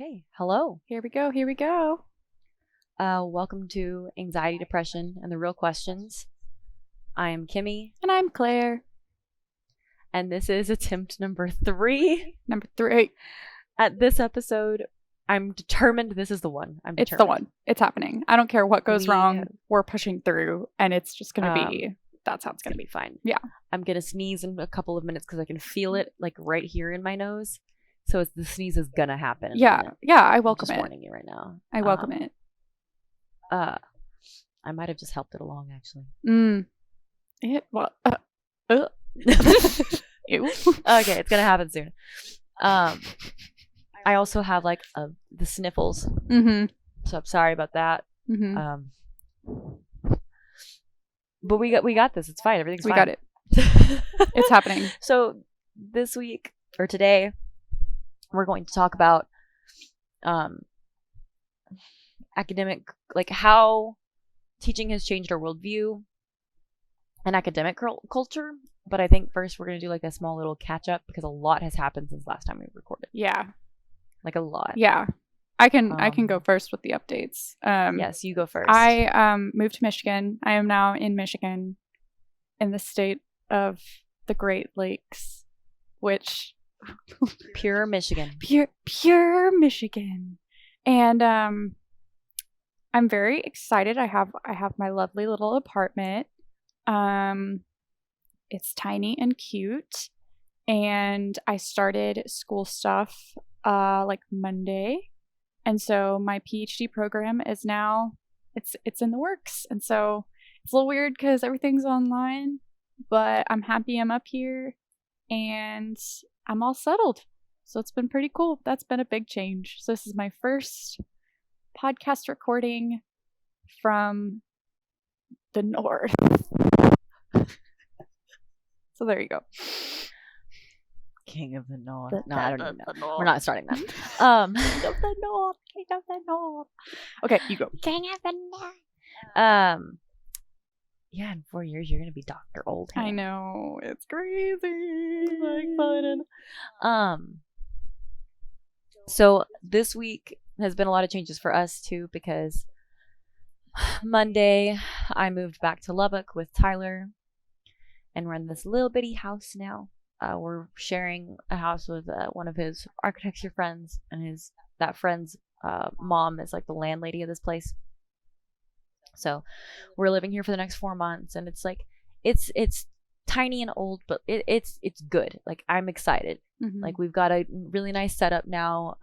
Okay, hello. Here we go. Here we go. Welcome to Anxiety, Depression, and the Real Questions. I am Kimmy, And I'm Claire. and this is attempt number 3. Number 3. At this episode, I'm determined this is the one. It's the one. It's happening. I don't care what goes We- wrong. We're pushing through, and it's just going to be, that's how it's It's going gonna to be fine. Yeah. I'm gonna sneeze in a couple of minutes because I can feel it like right here in my nose. So the sneeze is gonna happen. be. Yeah. Yeah. I welcome Just it. warning you right now. I welcome it. I might have just helped it along actually. Well, ew. Okay, it's gonna happen soon. I also have like the sniffles, Mm-hmm. so I'm sorry about that. Mm-hmm. But we got this. It's fine. Everything's We fine. got it. It's happening. So this week or today, we're going to talk about academic, like how teaching has changed our worldview and academic culture. But I think first we're going to do like a small little catch up because a lot has happened since last time we recorded. Yeah. Like a lot. Yeah. I can go first with the updates. Yes, you go first. I moved to Michigan. I am now in Michigan, in the state of the Great Lakes, which Pure Michigan. pure Michigan. And I'm very excited. I have my lovely little apartment. It's tiny and cute. And I started school stuff like Monday. And so my PhD program is now it's in the works. And so it's a little weird because everything's online, but I'm happy I'm up here and I'm all settled. So it's been pretty cool. That's been a big change. So this is my first podcast recording from the north. So there you go. King of the North. The- No, the- I don't the- even know. the North. We're not starting that. King of the north. King of the north. Okay, you go. King of the North. Yeah, in 4 years you're gonna be Dr. Oldham. I know. It's crazy. So excited. So this week has been a lot of changes for us too because Monday I moved back to Lubbock with Tyler, and we're in this little bitty house now. We're sharing a house with one of his architecture friends, and that friend's mom is like the landlady of this place. So we're living here for the next 4 months, and it's like it's tiny and old, but it's good. Like I'm excited. Mhm. Like we've got a really nice setup now.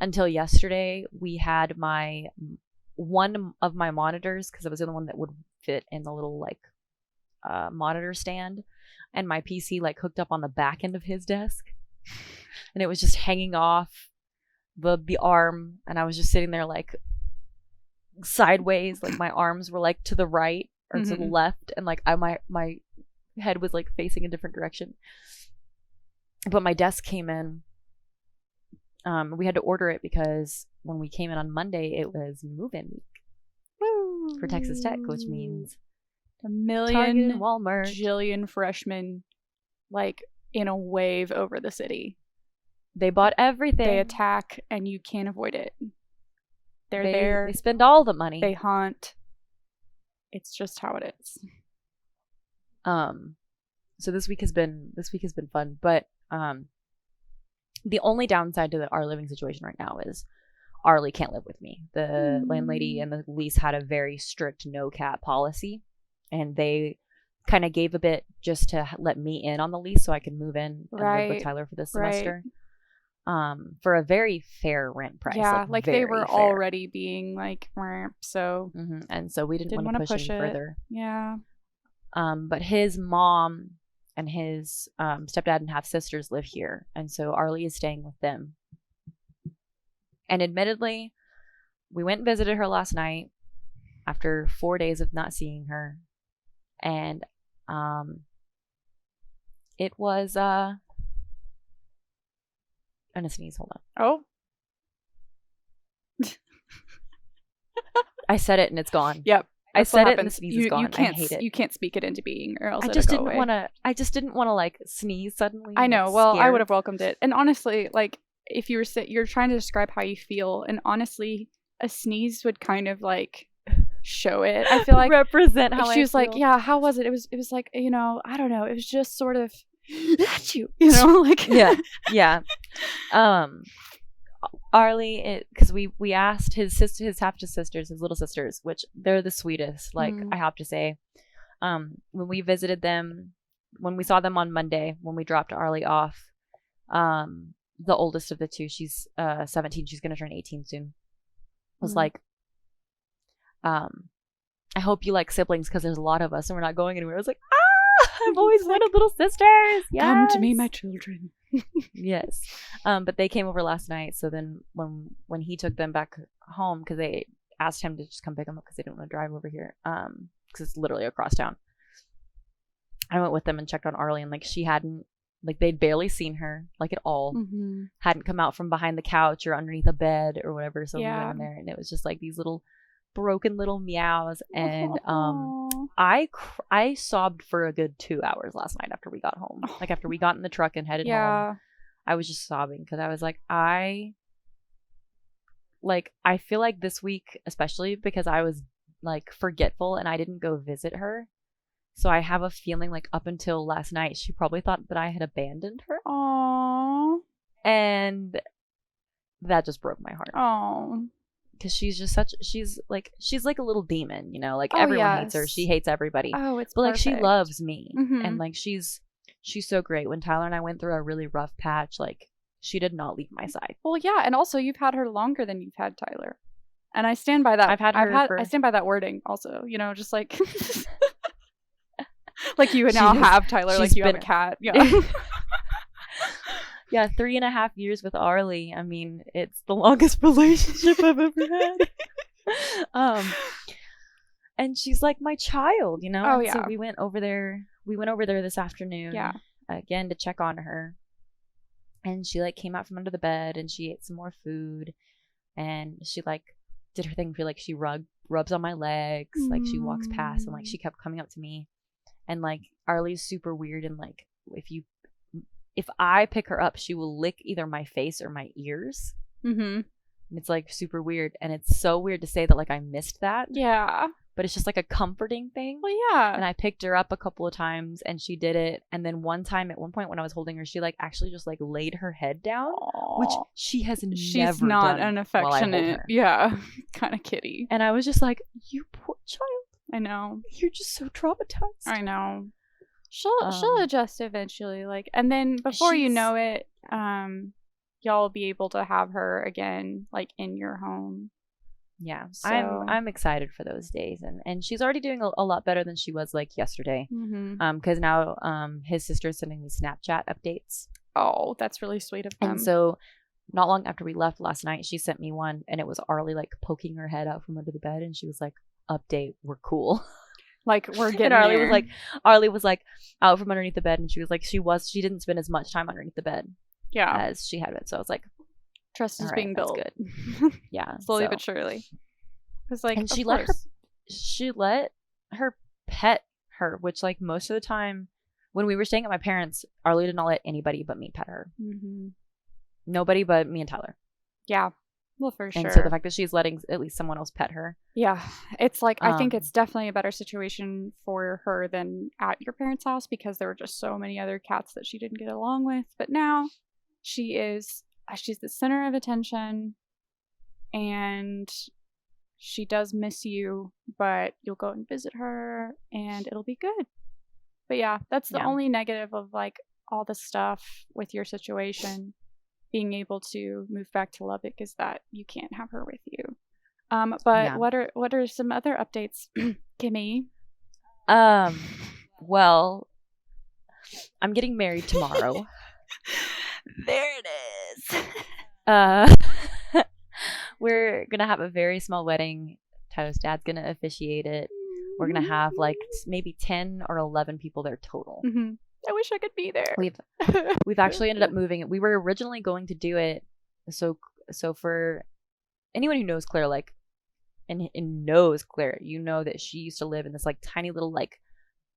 Until yesterday, we had one of my monitors because it was the only one that would fit in the little like monitor stand, and my PC like hooked up on the back end of his desk, and it was just hanging off the arm, and I was just sitting there like sideways, like my arms were like to the right or to the Mhm. left, and like my head was like facing a different direction. But my desk came in. We had to order it because when we came in on Monday, it was move-in week Woo. for Texas Tech, which means a Target million and Walmart. jillion freshmen like in a wave over the city. They bought everything. They attack and you can't avoid it. They're there. They spend all the money. They haunt. It's just how it is. So this week has been fun, but the only downside to our living situation right now is Arlie can't live with me. The landlady and the lease had a very strict no cat policy, and they kind of gave a bit just to let me in on the lease so I could move in and live Right. with Tyler for this Right. semester. For a very fair rent price. Yeah, like they very were fair. already being like, "Meh," so Mhm. And so we didn't Didn't want to wanna push any push it. further. yeah. But his mom and his stepdad and half sisters live here, and so Arlie is staying with them. And admittedly, we went and visited her last night after 4 days of not seeing her, and it was I'm gonna sneeze. Hold on. Oh, I said it and it's gone. yep. I That's what said it and the happens. sneeze you, is gone. You can't, I hate it. You can't speak it into being, or else I it'll just go didn't away. want to. I just didn't want to like sneeze suddenly. I and know. get Well, I scared. would have welcomed it, and honestly, like if you're trying to describe how you feel, and honestly, a sneeze would kind of like show it. I feel like represent how she was like, yeah, how was it? It was like, I don't know. It was just sort of, like yeah. Arlie, because we asked his half-sisters, his little sisters, which they're the sweetest. Like I have to say, when we visited them, when we saw them on Monday, when we dropped Arlie off, the oldest of the two, she's 17. She's gonna turn 18 soon. Was like, I hope you like siblings because there's a lot of us and we're not going anywhere. I was like, I've always wanted little sisters. Yes. Come to me, my children. Yes. But they came over last night. So then when he took them back home, because they asked him to just come pick them up because they didn't want to drive over here, because it's literally across town. I went with them and checked on Arlie, and like she hadn't, like they'd barely seen her, like at all. Hadn't come out from behind the couch or underneath a bed or whatever. So we went in there, and it was just like these little broken little meows, and I sobbed for a good 2 hours last night after we got home. Like after we got in the truck and headed home, I was just sobbing because I was like, I feel like this week, especially because I was like forgetful and I didn't go visit her, so I have a feeling like up until last night she probably thought that I had abandoned her. Aww. And that just broke my heart. Aww. Because she's like a little demon, like everyone hates her. She hates everybody. Oh, it's but perfect. Like she loves me. And like she's so great. When Tyler and I went through a really rough patch, like she did not leave my side. Well, yeah, and also you've had her longer than you've had Tyler, and I stand by that. I stand by that wording also. Just like like you now have Tyler, like you have a cat. Yeah. Yeah, 3.5 years with Arlie. I mean, it's the longest relationship I've ever had. And she's like my child, Oh yeah. So we went over there this afternoon. Yeah. Again to check on her. And she like came out from under the bed and she ate some more food, and she like did her thing. Feel like she rubs on my legs, like she walks past, and like she kept coming up to me. And like Arlie's super weird, and like if I pick her up, she will lick either my face or my ears. And it's like super weird, and it's so weird to say that like I missed that. Yeah. But it's just like a comforting thing. Well, yeah. And I picked her up a couple of times and she did it. And then one point when I was holding her, she like actually just like laid her head down. Aww. Which she has never done. She's not an affectionate, kind of kitty. And I was just like, you poor child. I know. You're just so traumatized. I know. She'll adjust eventually, like, and then before you know it, y'all will be able to have her again, like in your home. Yeah, so. I'm excited for those days, and she's already doing a lot better than she was like yesterday. Because now his sister's sending me Snapchat updates. Oh, that's really sweet of them. And so, not long after we left last night, she sent me one, and it was Arlie like poking her head out from under the bed, and she was like, "Update, we're cool." Like we're getting. And Arlie was like out from underneath the bed, and she was like, she didn't spend as much time underneath the bed, as she had been. So I was like, trust is being built. Good. Yeah, slowly but surely. It's like, and she let her pet her, which like most of the time when we were staying at my parents', Arlie did not let anybody but me pet her. Nobody but me and Tyler. Yeah. Well, for sure. And so the fact that she's letting at least someone else pet her. Yeah. It's like, I think it's definitely a better situation for her than at your parents' house, because there were just so many other cats that she didn't get along with. But now she's the center of attention, and she does miss you, but you'll go and visit her and it'll be good. But yeah, that's the only negative of like all the stuff with your situation. Being able to move back to Lubbock is that you can't have her with you. But what are some other updates, Kimmy? Well, I'm getting married tomorrow. There it is. We're gonna have a very small wedding. Tyler's dad's gonna officiate it. We're gonna have like maybe 10 or 11 people there total. I wish I could be there. We've actually ended up moving it. We were originally going to do it. So for anyone who knows Claire, like, and knows Claire, you know that she used to live in this like tiny little like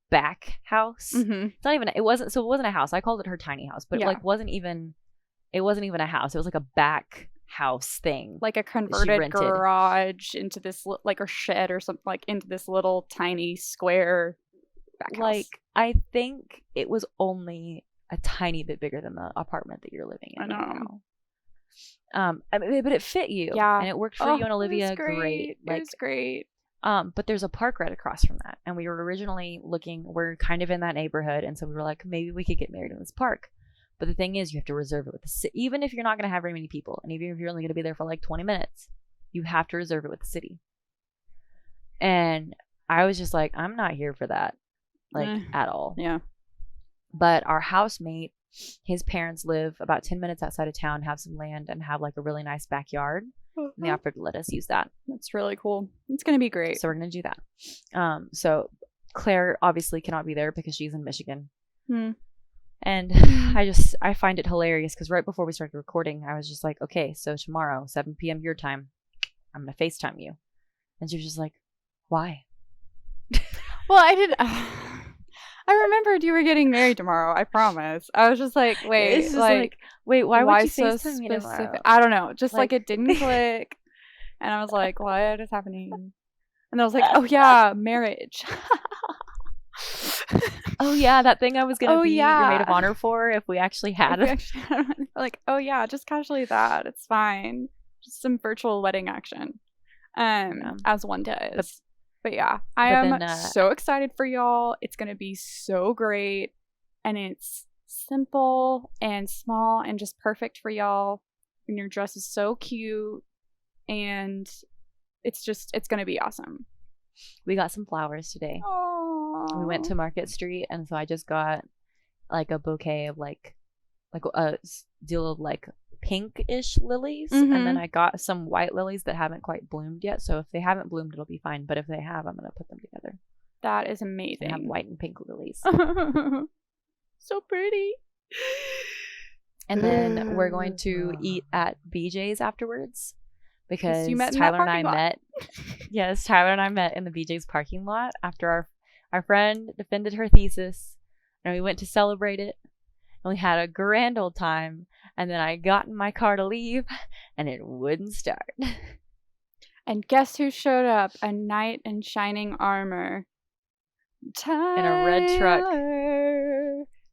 back house. It's not even. It wasn't a house. I called it her tiny house, but it like wasn't even. it wasn't even a house. It was like a back house thing. Like a converted rented. garage into this like a shed or something, like into this little tiny square back house. Like I think it was only a tiny bit bigger than the apartment that you're living in. I know. I mean, but it fit you. Yeah. And it worked for you and Olivia. It was great. Like, it was great. But there's a park right across from that. And we were originally we're kind of in that neighborhood. And so we were like, maybe we could get married in this park. But the thing is, you have to reserve it with the city. Even if you're not going to have very many people, and even if you're only going to be there for like 20 minutes, you have to reserve it with the city. And I was just like, I'm not here for that, like at all. Yeah. But our housemate, his parents live about 10 minutes outside of town, have some land, and have like a really nice backyard. And they offered to let us use that. That's really cool. It's going to be great. So we're going to do that. So Claire obviously cannot be there because she's in Michigan. And I find it hilarious because right before we started recording, I was just like, okay, so tomorrow, 7 p.m. your time, I'm going to FaceTime you. And she was just like, why? Well, I remembered you were getting married tomorrow. I promise. I was just like, wait, wait, why would you so FaceTime me tomorrow? I don't know. Just like it didn't click. And I was like, what is happening? And I was like, oh yeah, marriage. Oh yeah, that thing I was gonna be yeah. your maid of honor for if we actually had it. Like, oh yeah, just casually that. It's fine. Just some virtual wedding action. As one does. But yeah, I am so excited for y'all. It's gonna be so great. And it's simple and small and just perfect for y'all. And your dress is so cute. And it's gonna be awesome. We got some flowers today. Aww. We went to Market Street, and so I just got like a bouquet of like a deal of like pink-ish lilies, and then I got some white lilies that haven't quite bloomed yet. So if they haven't bloomed, it'll be fine. But if they have, I'm gonna put them together. That is amazing. And have white and pink lilies. So pretty. And then we're going to eat at BJ's afterwards. Because you met Tyler and I met. Yes, Tyler and I met in the BJ's parking lot after our friend defended her thesis, and we went to celebrate it, and we had a grand old time. And then I got in my car to leave, and it wouldn't start. And guess who showed up? A knight in shining armor, Tyler. In a red truck.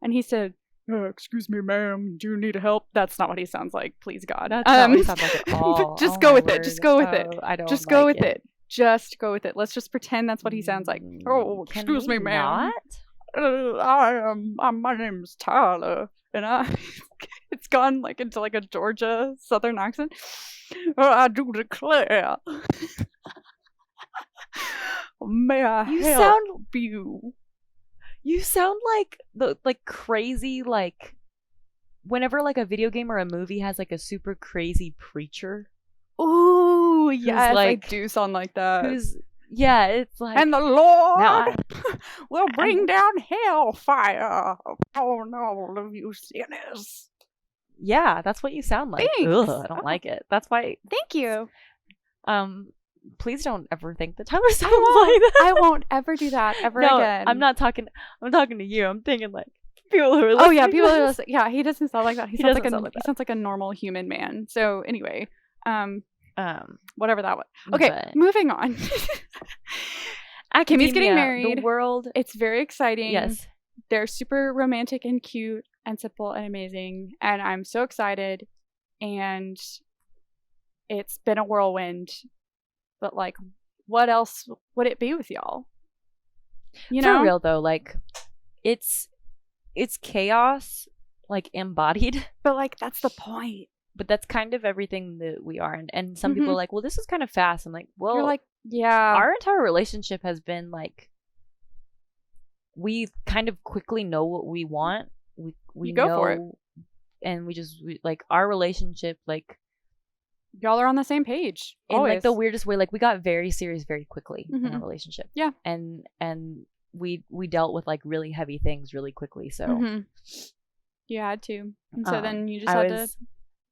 And he said, excuse me, ma'am, do you need help? That's not what he sounds like, please God. That's not what he sounds like at all. Just go with it. Just go with it. I don't just like go with it. it. Just go with it. Let's just pretend that's what he sounds like. Oh, Can excuse we me, ma'am. not? My name's Tyler, and it's gone like into like a Georgia Southern accent. I do declare. May I help you? You sound like the crazy, like whenever like a video game or a movie has like a super crazy preacher. Ooh, yes, like, I do sound like that. It's like, and the Lord will bring down hellfire upon all of you sinners. Yeah, that's what you sound like. Thanks. Ugh, I don't like it. That's why. Thank you. Please don't ever think that Tyler sounds like that. I won't ever do that again. I'm talking to you. I'm thinking like people who are listening. Oh yeah, people who are listening. Yeah, he doesn't sound like that. He sounds like a normal human man. So anyway, whatever that was. Okay, moving on. Kimmy's getting married. The world. It's very exciting. Yes. They're super romantic and cute and simple and amazing. And I'm so excited. And it's been a whirlwind. But like, what else would it be with y'all? You know? For real though, like it's chaos, like embodied. But like that's the point. But that's kind of everything that we are. And some people are like, well, this is kind of fast. I'm like, well, you're like, yeah. Our entire relationship has been like, we kind of quickly know what we want. We go know, for it. And we like our relationship, like y'all are on the same page. In always. like the weirdest way, like we got very serious very quickly in our relationship. Yeah. And we dealt with like really heavy things really quickly. So you had to. And so then you just had to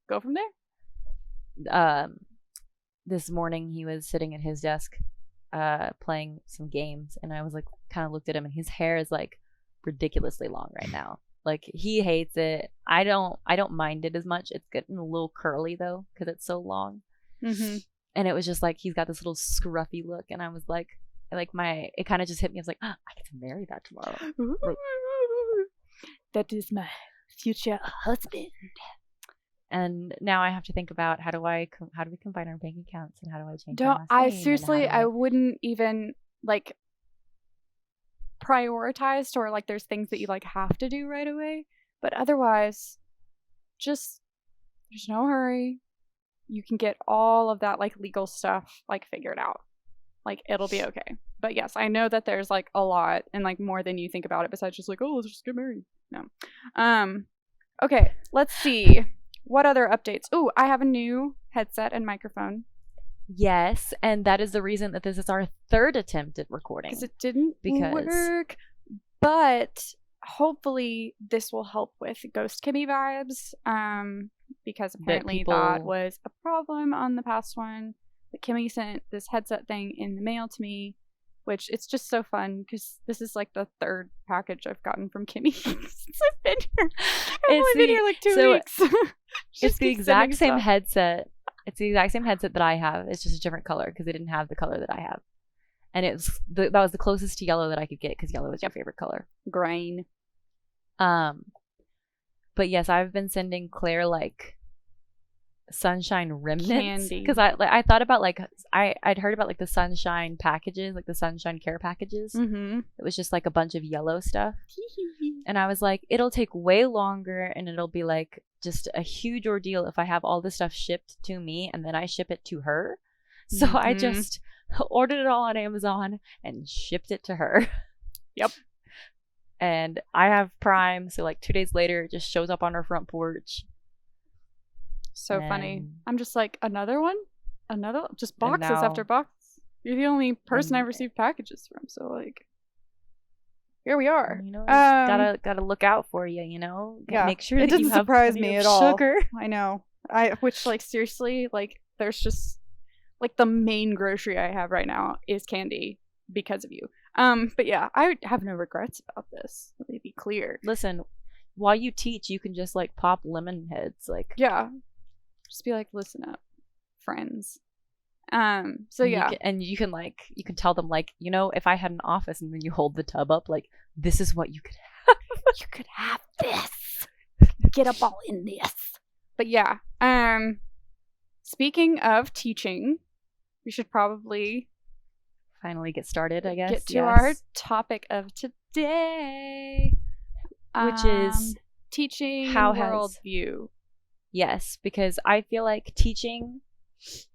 go from there. This morning he was sitting at his desk playing some games, and I was like kind of looked at him, and his hair is like ridiculously long right now. Like he hates it. I don't mind it as much. It's getting a little curly though because it's so long. Mm-hmm. And it was just like he's got this little scruffy look, and I was like it kind of just hit me. I was like, I get to marry that tomorrow. Like, that is my future husband. and now I have to think about how do we combine our bank accounts, and how do I change? Don't I seriously? I wouldn't even like prioritized, or like there's things that you like have to do right away, but otherwise just there's no hurry. You can get all of that like legal stuff like figured out. Like it'll be okay. But yes, I know that there's like a lot and like more than you think about it besides just like, oh, let's just get married. No. Okay, let's see. What other updates? Oh, I have a new headset and microphone. Yes, and that is the reason that this is our third attempt at recording. Because it didn't work. But hopefully this will help with Ghost Kimmy vibes. Because apparently that was a problem on the past one. But Kimmy sent this headset thing in the mail to me, which it's just so fun because this is like the third package I've gotten from Kimmy since I've been here. I've only been here like 2 weeks. It's the exact same headset. It's the exact same headset that I have. It's just a different color because they didn't have the color that I have. And that was the closest to yellow that I could get because yellow is your favorite color. Green. But yes, I've been sending Claire like sunshine remnants because I thought about like I'd heard about like the sunshine packages, like the sunshine care packages. Mm-hmm. It was just like a bunch of yellow stuff. And I was like, it'll take way longer and it'll be like just a huge ordeal if I have all this stuff shipped to me and then I ship it to her. So I just ordered it all on Amazon and shipped it to her. Yep. And I have Prime, so like 2 days later it just shows up on her front porch. So funny. I'm just like, another one? Just boxes after boxes. You're the only person I've received packages from, so like here we are. You know, gotta look out for you, you know? Yeah. Make sure it that doesn't surprise me at all. Sugar. I know. Which like seriously, like there's just like the main grocery I have right now is candy because of you. But yeah, I have no regrets about this. Let me be clear. Listen, while you teach, you can just like pop lemon heads, like yeah. Just be like, listen up, friends. So yeah. You can tell them like, you know, if I had an office and then you hold the tub up, like, this is what you could have. You could have this. Get up all in this. But yeah. Speaking of teaching, we should probably finally get started, I guess. Get to our topic of today. Which is teaching worldview. Yes, because I feel like teaching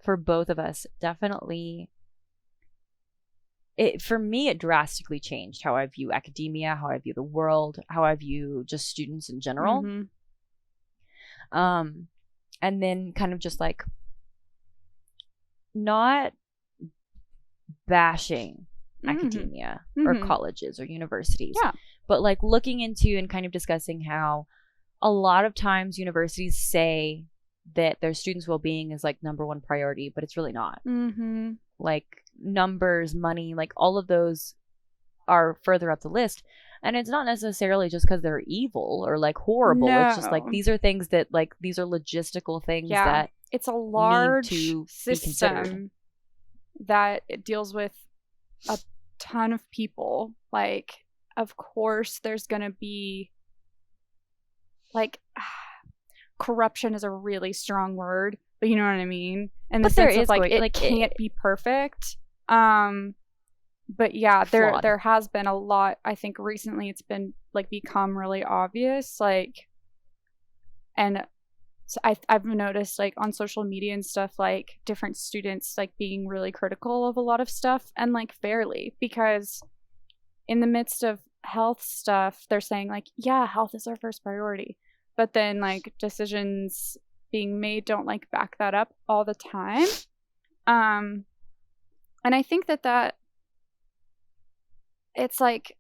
for both of us definitely, for me, it drastically changed how I view academia, how I view the world, how I view just students in general. Mm-hmm. And then kind of just like not bashing academia or colleges or universities, but like looking into and kind of discussing how a lot of times universities say that their students' well-being is like number one priority, but it's really not. Mm-hmm. Like numbers, money, like all of those are further up the list. And it's not necessarily just because they're evil or like horrible. No. It's just like these are things that like these are logistical things that it's a large need to system that it deals with a ton of people. Like, of course, there's gonna be like corruption is a really strong word, but you know what I mean. And the sense of like it can't be perfect. But yeah, there has been a lot. I think recently it's been like become really obvious. Like, and so I've noticed like on social media and stuff, like different students like being really critical of a lot of stuff, and like fairly, because in the midst of health stuff, they're saying like, yeah, health is our first priority. But then like decisions being made don't like back that up all the time. And I think that it's like,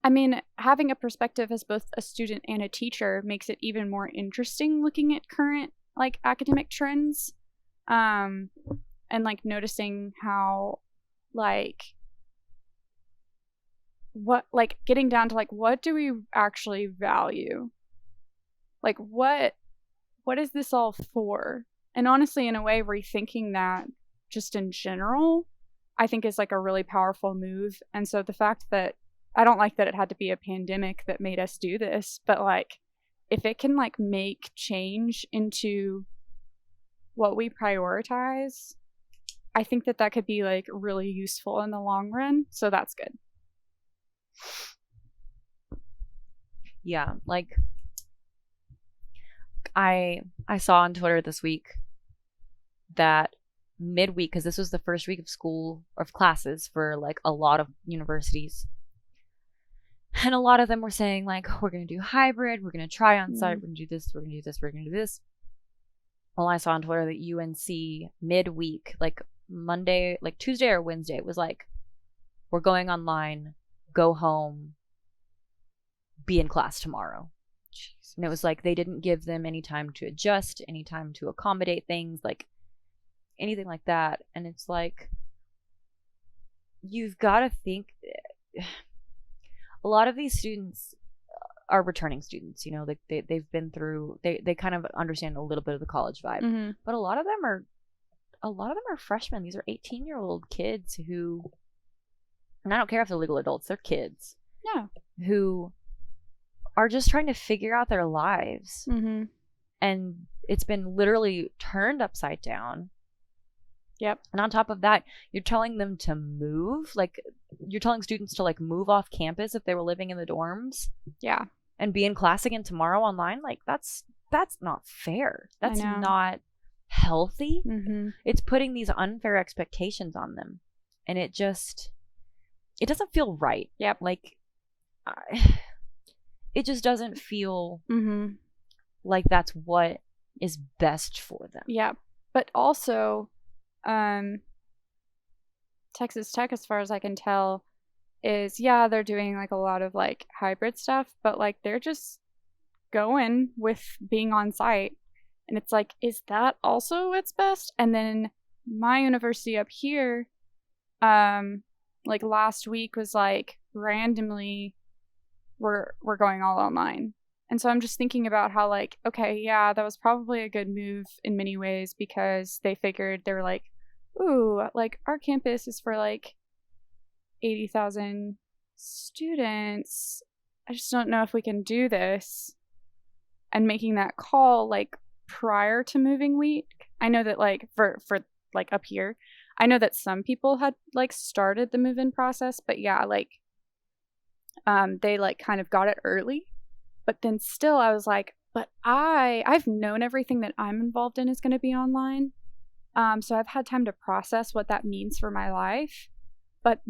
I mean, having a perspective as both a student and a teacher makes it even more interesting looking at current like academic trends. And like noticing how like what, like, getting down to, like, what do we actually value? Like, what is this all for? And honestly, in a way, rethinking that just in general, I think is like a really powerful move. And so the fact that I don't like that it had to be a pandemic that made us do this, but like if it can like make change into what we prioritize, I think that that could be like really useful in the long run. So that's good. Yeah, like I saw on Twitter this week that midweek, because this was the first week of school, of classes for like a lot of universities, and a lot of them were saying like, we're going to do hybrid, we're going to try on site, we're going to do this, we're going to do this, we're going to do this. Well, I saw on Twitter that UNC midweek, like Monday, like Tuesday or Wednesday, it was like, we're going online, go home, be in class tomorrow. Jeez. And it was like they didn't give them any time to adjust, any time to accommodate things, like anything like that. And it's like, you've got to think, a lot of these students are returning students, you know, like they've been through, they kind of understand a little bit of the college vibe, but a lot of them are freshmen. These are 18-year-old kids who, and I don't care if they're legal adults, they're kids, who are just trying to figure out their lives. And it's been literally turned upside down. Yep. And on top of that, you're telling them to move. Like, you're telling students to like move off campus if they were living in the dorms. Yeah. And be in class again tomorrow online. Like, that's not fair. That's not healthy. It's putting these unfair expectations on them. And it doesn't feel right. Yep. Like, it just doesn't feel like that's what is best for them. Yeah. But also, Texas Tech, as far as I can tell, is, they're doing like a lot of like hybrid stuff, but like they're just going with being on site. And it's like, is that also what's best? And then my university up here, like last week was like randomly we're going all online. And so I'm just thinking about how like, okay, that was probably a good move in many ways, because they figured, they were like, ooh, like our campus is for like 80,000 students. I just don't know if we can do this. And making that call like prior to moving week. I know that like for like up here, I know that some people had like started the move-in process, but like they like kind of got it early. But then still I was like, but I've known everything that I'm involved in is going to be online. So I've had time to process what that means for my life. But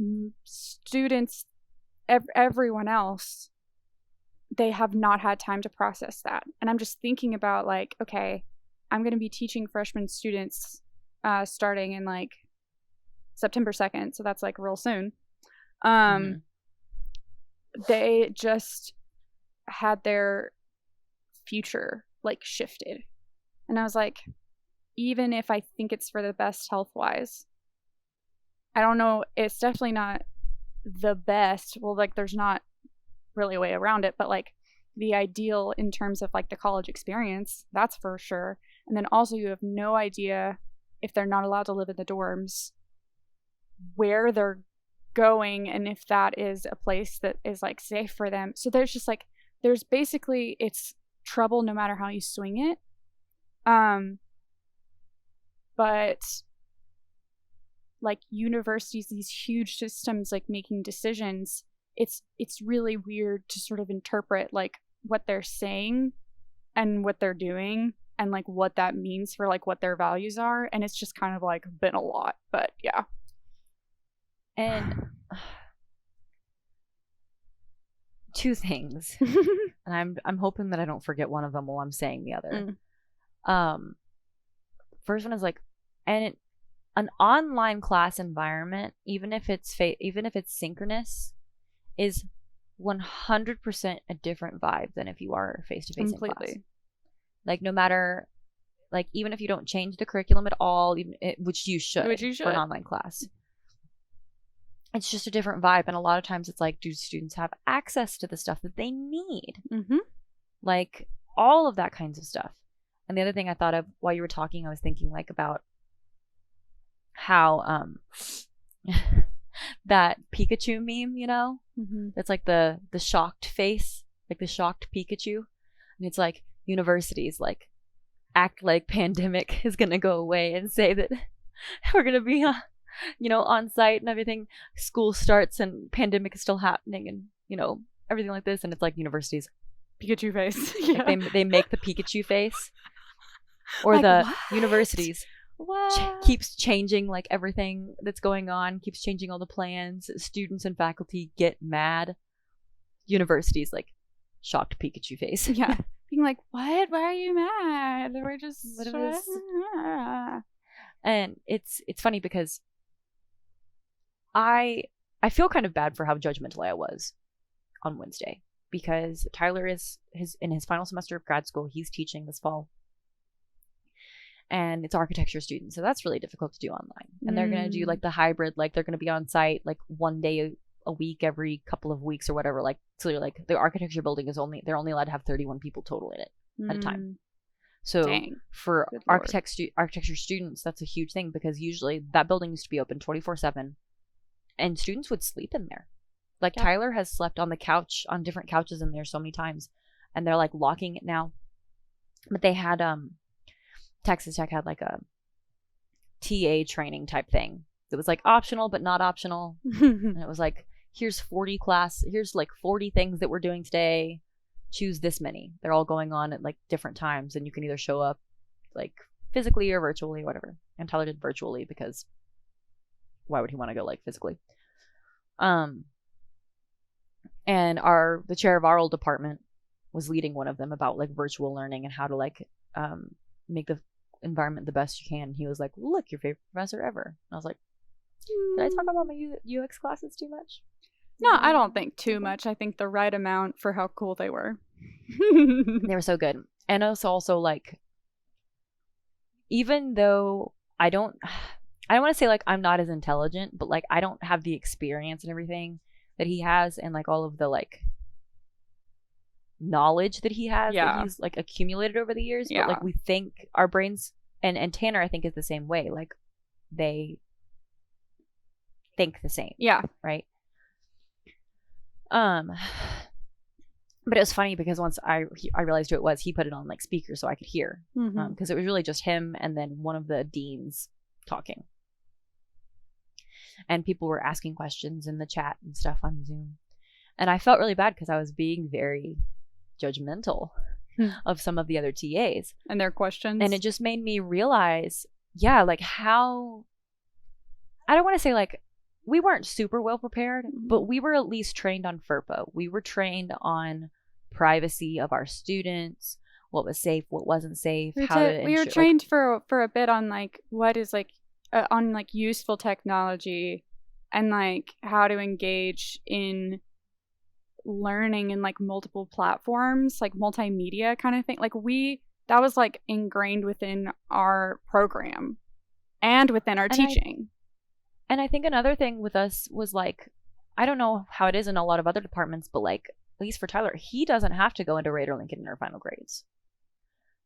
students, everyone else, they have not had time to process that. And I'm just thinking about like, okay, I'm going to be teaching freshman students starting in like September 2nd. So that's like real soon. They just had their future like shifted. And I was like, even if I think it's for the best health wise, I don't know, it's definitely not the best. Well, like there's not really a way around it, but like the ideal in terms of like the college experience, that's for sure. And then also you have no idea, if they're not allowed to live in the dorms, where they're going and if that is a place that is like safe for them. So there's just like, there's basically, it's trouble no matter how you swing it. But like universities, these huge systems, like making decisions, it's really weird to sort of interpret like what they're saying and what they're doing and like what that means for like what their values are. And it's just kind of like been a lot, but yeah. And two things, and I'm hoping that I don't forget one of them while I'm saying the other. First one is like, and an online class environment, even if it's synchronous, is 100% a different vibe than if you are face-to-face in class. Like, no matter, like, even if you don't change the curriculum at all, which you should for an online class, it's just a different vibe. And a lot of times it's like, do students have access to the stuff that they need? Mm-hmm. Like all of that kinds of stuff. And the other thing I thought of while you were talking, I was thinking like about how that Pikachu meme, you know, that's like the shocked face, like the shocked Pikachu, and it's like universities like act like pandemic is gonna go away and say that we're gonna be on site and everything. School starts and pandemic is still happening, and everything like this, and it's like universities Pikachu face. Yeah. Like they make the Pikachu face, or like, the what? Universities keeps changing like everything that's going on, keeps changing all the plans. Students and faculty get mad. Universities like shocked Pikachu face. Yeah, being like, what? Why are you mad? We're just and it's funny because I feel kind of bad for how judgmental I was on Wednesday, because Tyler is in his final semester of grad school. He's teaching this fall, and it's architecture students, so that's really difficult to do online. And they're going to do like the hybrid, like they're going to be on site like one day a week every couple of weeks or whatever. Like, so like the architecture building they're only allowed to have 31 people total in it at a time. So dang. For architecture students, that's a huge thing, because usually that building used to be open 24/7 and students would sleep in there. Like yeah. Tyler has slept on the couch, on different couches in there so many times, and they're like locking it now. But they had Texas Tech had like a TA training type thing. It was like optional but not optional. And it was like, here's like 40 things that we're doing today. Choose this many. They're all going on at like different times, and you can either show up like physically or virtually or whatever. And Tyler did virtually because why would he want to go like physically? And the chair of our old department was leading one of them about like virtual learning and how to like make the environment the best you can. He was like, look, your favorite professor ever. And I was like, did I talk about my UX classes too much? No, I don't think too much. I think the right amount for how cool they were. They were so good. And it's also like, even though I don't want to say like I'm not as intelligent, but like I don't have the experience and everything that he has, and like all of the like knowledge that he has that he's like accumulated over the years. But like we think our brains, and Tanner I think is the same way. Like they think the same. Yeah. Right. But it was funny because once I realized who it was, he put it on like speaker so I could hear, because it was really just him and then one of the deans talking, and people were asking questions in the chat and stuff on Zoom, and I felt really bad because I was being very judgmental of some of the other TAs and their questions, and it just made me realize, like how, I don't want to say like we weren't super well prepared, but we were at least trained on FERPA. We were trained on privacy of our students, what was safe, what wasn't safe. We were trained for a bit on like what is like on like useful technology and like how to engage in learning in like multiple platforms, like multimedia kind of thing. Like that was like ingrained within our program and within our teaching. And I think another thing with us was like, I don't know how it is in a lot of other departments, but like, at least for Tyler, he doesn't have to go into RadarLink in our final grades.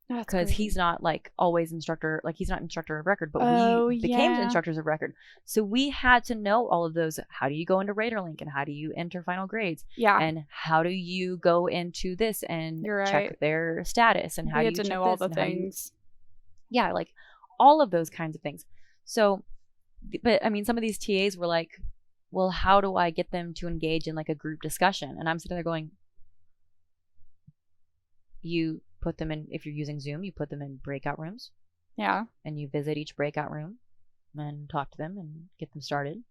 Because he's not like always instructor, like he's not instructor of record, but we became instructors of record. So we had to know all of those. How do you go into RadarLink, and how do you enter final grades? Yeah. And how do you go into this and check their status, and how do you know all the things? Like all of those kinds of things. So, but I mean, some of these TAs were like, well, how do I get them to engage in like a group discussion? And I'm sitting there going, you put them in, if you're using Zoom, you put them in breakout rooms. Yeah. And you visit each breakout room and talk to them and get them started.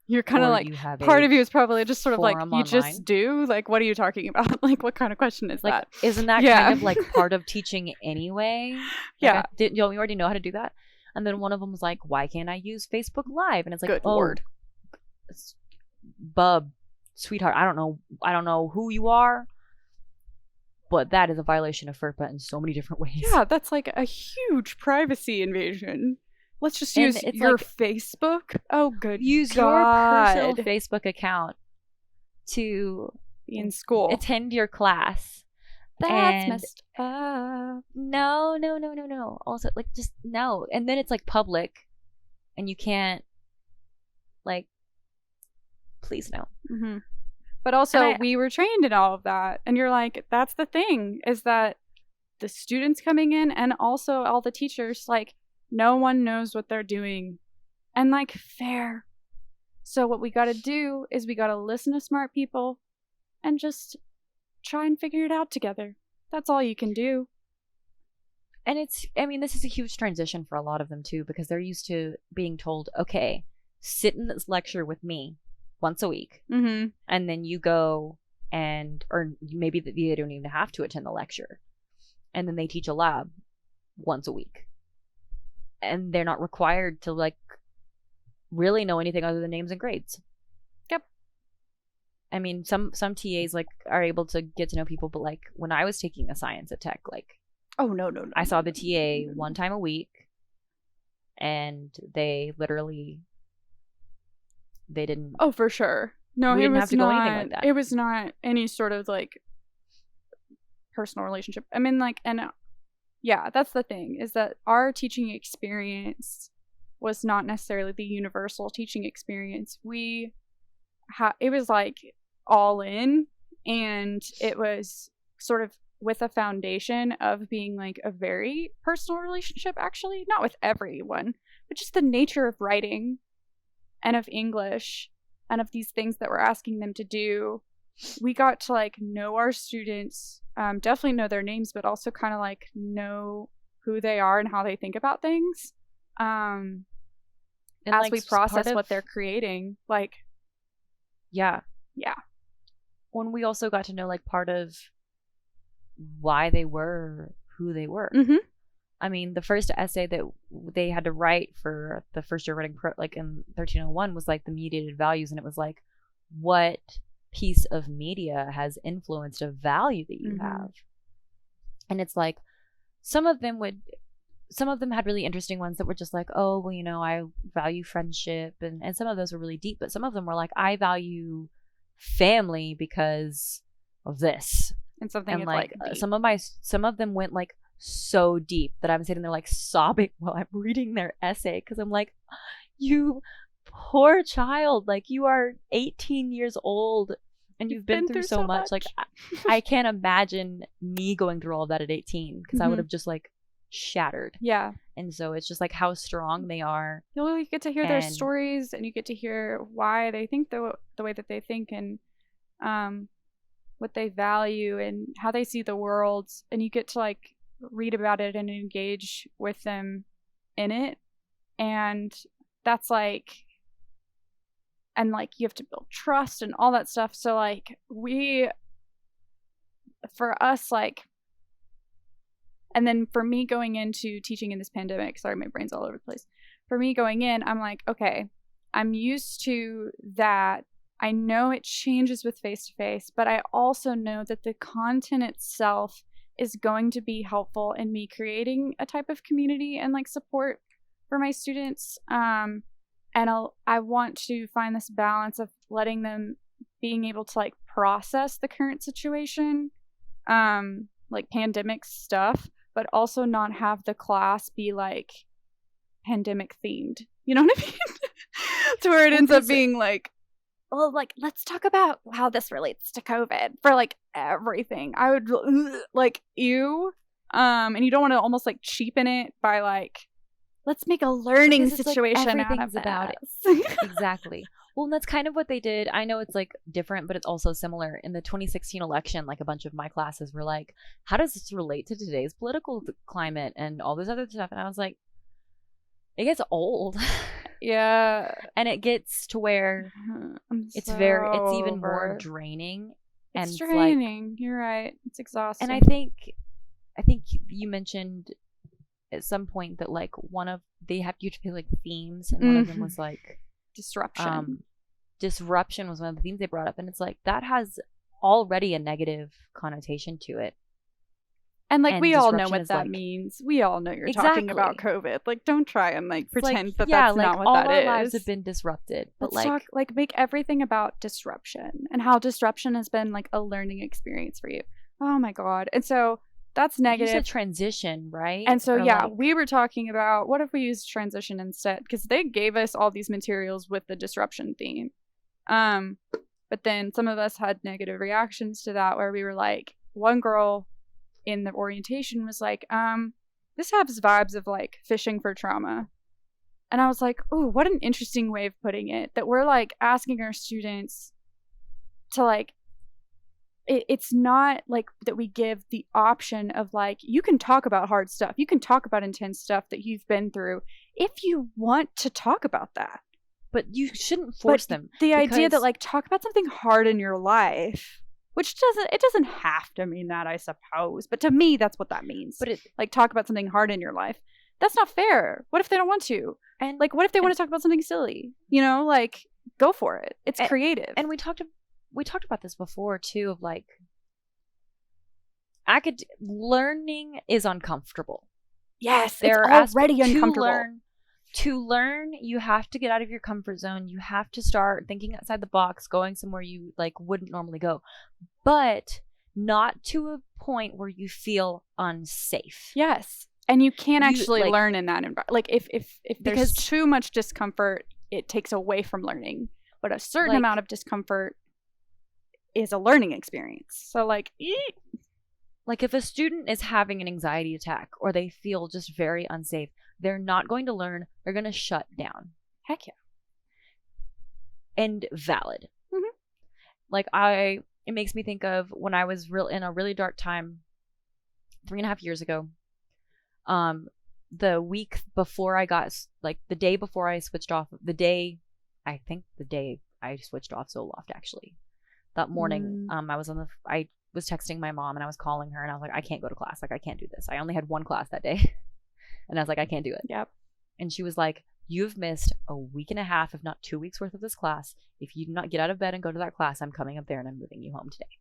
You're kind of like, part of you is probably just sort of like, you online. Just do? Like, what are you talking about? Like, what kind of question is that? Isn't that kind of like part of teaching anyway? Like, you already know how to do that? And then one of them was like, why can't I use Facebook Live? And it's like, good Lord. Bub, sweetheart, I don't know who you are, but that is a violation of FERPA in so many different ways. Yeah, that's like a huge privacy invasion. Let's just And use it's your like, Facebook. Oh, good use God. your personal Facebook account to Be in school. attend your class. That's and messed up. no. Also, like, just no. And then it's like public, and you can't, like, please no. Mm-hmm. But also, we were trained in all of that. And you're like, that's the thing, is that the students coming in and also all the teachers, like, no one knows what they're doing. And, like, fair. So what we got to do is we got to listen to smart people and just try and figure it out together. That's all you can do. And this is a huge transition for a lot of them too, because they're used to being told, okay, sit in this lecture with me once a week. Mm-hmm. And then you go or maybe they don't even have to attend the lecture. And then they teach a lab once a week. And they're not required to, like, really know anything other than names and grades. Yep. I mean, some TAs, like, are able to get to know people, but, like, when I was taking a science at Tech, like, oh no, I saw the TA one time a week, and they didn't. Oh, for sure. No, we it didn't was have to not, go anything like that. It was not any sort of, like, personal relationship. I mean, like, and yeah, that's the thing, is that our teaching experience was not necessarily the universal teaching experience. It was like all in, and it was sort of with a foundation of being like a very personal relationship, actually, not with everyone, but just the nature of writing and of English and of these things that we're asking them to do. We got to, like, know our students, definitely know their names, but also kind of, like, know who they are and how they think about things. And as, like, we process what they're creating, like, yeah. When we also got to know, like, part of why they were who they were. Mm-hmm. I mean, the first essay that they had to write for the first year writing, like, in 1301, was, like, the mediated values, and it was like, what piece of media has influenced a value that you have? And it's like, some of them had really interesting ones that were just like, oh, well, I value friendship, and some of those were really deep, but some of them were like, I value family because of this. And something, and like some of them went, like, so deep that I'm sitting there, like, sobbing while I'm reading their essay, because I'm like, you poor child, like, you are 18 years old and you've been through so much. Like, I can't imagine me going through all of that at 18, because I would have just, like, shattered. Yeah. And so it's just like how strong they are. You get to hear their stories, and you get to hear why they think the way that they think, and what they value and how they see the world, and you get to, like, read about it and engage with them in it. And that's, like, and, like, you have to build trust and all that stuff. So, like, for us, like, and then for me going into teaching in this pandemic, sorry, my brain's all over the place. For me going in, I'm like, okay, I'm used to that. I know it changes with face-to-face, but I also know that the content itself is going to be helpful in me creating a type of community and, like, support for my students. And I want to find this balance of letting them being able to, like, process the current situation, like pandemic stuff, but also not have the class be, like, pandemic themed. You know what I mean? To where it ends up being like, well, like, let's talk about how this relates to COVID for, like, everything. I would, like, ew. And you don't want to almost, like, cheapen it by, like, let's make a learning situation, like, out of about it. Exactly. Well, and that's kind of what they did. I know it's, like, different, but it's also similar. In the 2016 election, like, a bunch of my classes were like, how does this relate to today's political climate and all this other stuff? And I was like, it gets old. Yeah. And it gets to where it's even more draining. It's draining. Like, you're right. It's exhausting. And I think you mentioned at some point that, like, you have to pick, like, themes, and one of them was, like, disruption. Disruption was one of the themes they brought up, and it's like, that has already a negative connotation to it. And like And we all know disruption what is, that like- means. We all know you're talking about Exactly. COVID. Like don't try and like It's like, pretend that yeah, that's like not what all that our is. lives have been disrupted, but Let's talk like make everything about disruption and how disruption has been like a learning experience for you. Oh my god. And so that's you negative. said transition, right? And so Or, yeah, like- we were talking about what if we use transition instead, because they gave us all these materials with the disruption theme. But then some of us had negative reactions to that, where we were like, one girl in the orientation was like, this has vibes of like fishing for trauma. And I was like, ooh, what an interesting way of putting it, that we're like asking our students to like, it's not like that we give the option of like, you can talk about hard stuff, you can talk about intense stuff that you've been through if you want to talk about that. but you shouldn't force them. The idea that because- like talk about something hard in your life, which doesn't have to mean that, I suppose, but to me that's what that means. But it, Like talk about something hard in your life. That's not fair. What if they don't want to? and Like what if they want to talk about something silly? You know, like go for it. It's creative. and we talked about this before too, of like learning is uncomfortable. yes, There it's are already uncomfortable. To learn, you have to get out of your comfort zone. You have to start thinking outside the box, going somewhere you like wouldn't normally go, but not to a point where you feel unsafe. Yes. And you can't You, actually like- learn in that environment. Like if there's Because- too much discomfort, it takes away from learning. But a certain Like- amount of discomfort is a learning experience. So like, Like if a student is having an anxiety attack or they feel just very unsafe, they're not going to learn. They're going to shut down. heck yeah. And valid. Mhm. Like it makes me think of when I was in a really dark time 3.5 years ago. The week before I got like the day before I switched off, the day I switched off Zoloft actually. That morning, I was texting my mom and I was calling her and I was like, I can't go to class. Like I can't do this. I only had one class that day. And I was like, I can't do it. Yep. And she was like, you've missed a week and a half, if not 2 weeks worth of this class. If you do not get out of bed and go to that class, I'm coming up there and I'm moving you home today.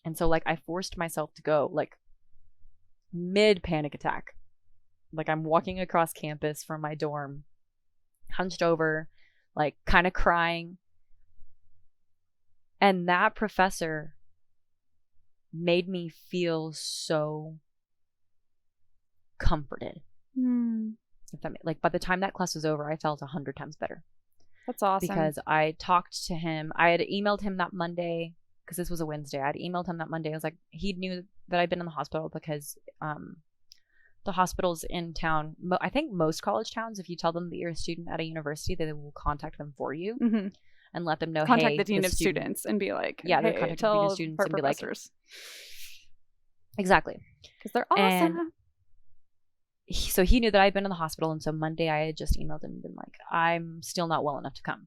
And so like I forced myself to go like mid panic attack. Like I'm walking across campus from my dorm, hunched over, like kind of crying. And that professor made me feel so comforted. If that like by the time that class was over, I felt 100 times better. That's awesome. Because I talked to him. I had emailed him that Monday because this was a Wednesday. I had emailed him that Monday. I was like, he knew that I'd been in the hospital because the hospitals in town, I think most college towns, if you tell them that you're a student at a university, they will contact them for you and let them know, contact hey, the dean the of students and be like, Yeah, they'll hey, contact the tell dean of students our and be like- professors. Exactly. Because they're awesome. And so he knew that I'd been in the hospital, and so Monday I had just emailed him and been like, I'm still not well enough to come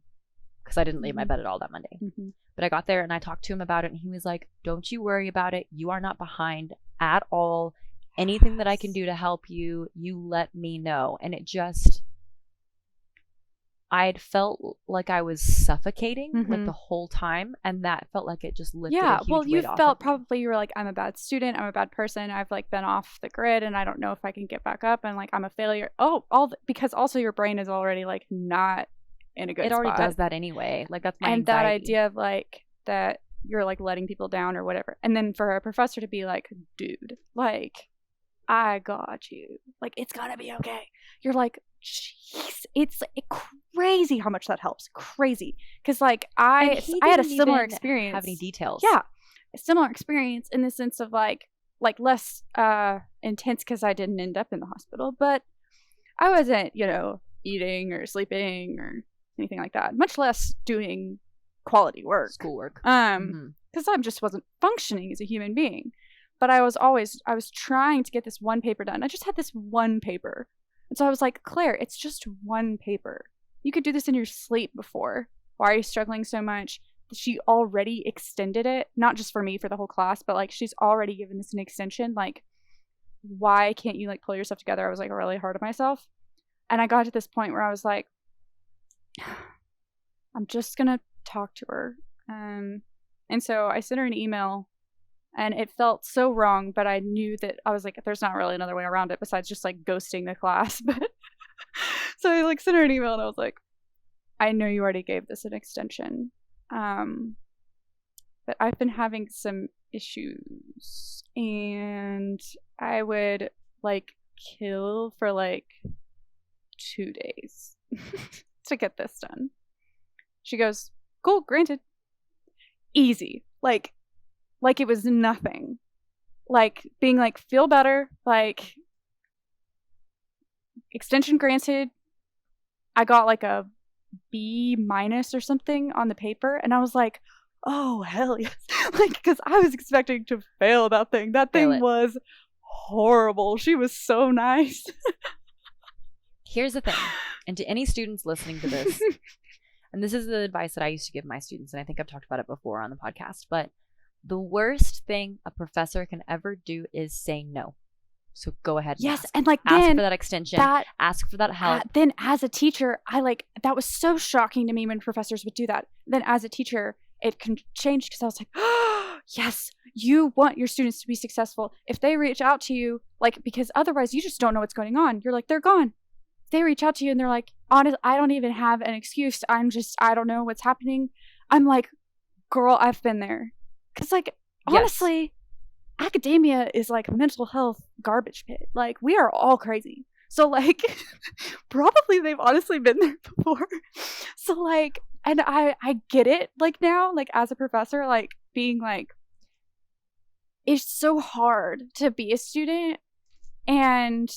because I didn't leave my bed at all that Monday. But I got there and I talked to him about it, and he was like, don't you worry about it. You are not behind at all. Anything that I can do to help you, you let me know. And it just, I'd felt like I was suffocating like the whole time, and that felt like it just lifted a huge well, you weight off felt of me. probably you were like, I'm a bad student, I'm a bad person, I've like been off the grid and I don't know if I can get back up, and like I'm a failure. Because also your brain is already like not in a good It already spot. does that anyway. Like that's my And that anxiety. idea of like that you're like letting people down or whatever, and then for a professor to be like, dude, like I got you, like it's gonna be okay. You're like, jeez, it's crazy how much that helps. Crazy, because like And I he had a didn't similar even experience. Have any details? Yeah, a similar experience in the sense of like less intense because I didn't end up in the hospital, but I wasn't, eating or sleeping or anything like that, much less doing quality work. Schoolwork. Because I just wasn't functioning as a human being. But I was trying to get this one paper done. I just had this one paper. And so I was like, Claire, it's just one paper. You could do this in your sleep before. Why are you struggling so much? She already extended it, not just for me, for the whole class, but like she's already given this an extension. Like, why can't you like pull yourself together? I was like really hard on myself. And I got to this point where I was like, I'm just going to talk to her. And so I sent her an email And it felt so wrong, but I knew that I was like, there's not really another way around it besides just like ghosting the class. But so I like sent her an email and I was like, I know you already gave this an extension. But I've been having some issues and I would like kill for like 2 days to get this done. She goes, cool, granted. Easy. Like it was nothing. Like being like, feel better, like extension granted. I got like a B- or something on the paper and I was like, oh hell yes. Like, because I was expecting to fail that thing. That thing was horrible. She was so nice. Here's the thing, and to any students listening to this, and this is the advice that I used to give my students, and I think I've talked about it before on the podcast, but the worst thing a professor can ever do is say no. So go ahead and ask. And like ask then for that extension, ask for that help. Then as a teacher, that was so shocking to me when professors would do that. Then as a teacher, it can change because I was like, oh, yes, you want your students to be successful. If they reach out to you, like, because otherwise you just don't know what's going on. You're like, they're gone. If they reach out to you and they're like, honest, I don't even have an excuse. I don't know what's happening. I'm like, girl, I've been there. Because like, honestly, academia is like a mental health garbage pit. Like, we are all crazy. So like, probably they've honestly been there before. So like, and I get it, like now, like as a professor, like being like, it's so hard to be a student and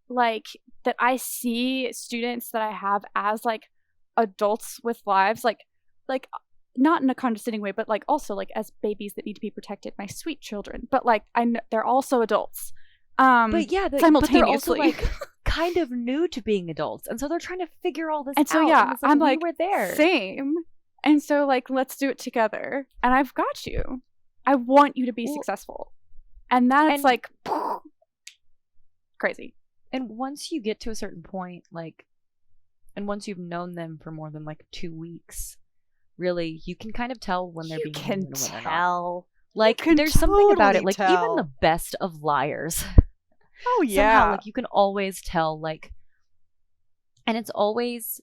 like that I see students that I have as like adults with lives, like not in a condescending way, but like also like as babies that need to be protected, my sweet children, but like I know they're also adults. But yeah, simultaneously. But they're also like kind of new to being adults, and so they're trying to figure all this out. And so yeah, and I'm like, we were there, same. And so like, let's do it together. And I've got you. I want you to be successful, and that's like crazy. And once you get to a certain point, like, and once you've known them for more than like 2 weeks, really, you can kind of tell when they're being human and when they're not. Like, there's something about it. Like, even the best of liars. Oh yeah. Somehow, like, you can always tell, like, and it's always,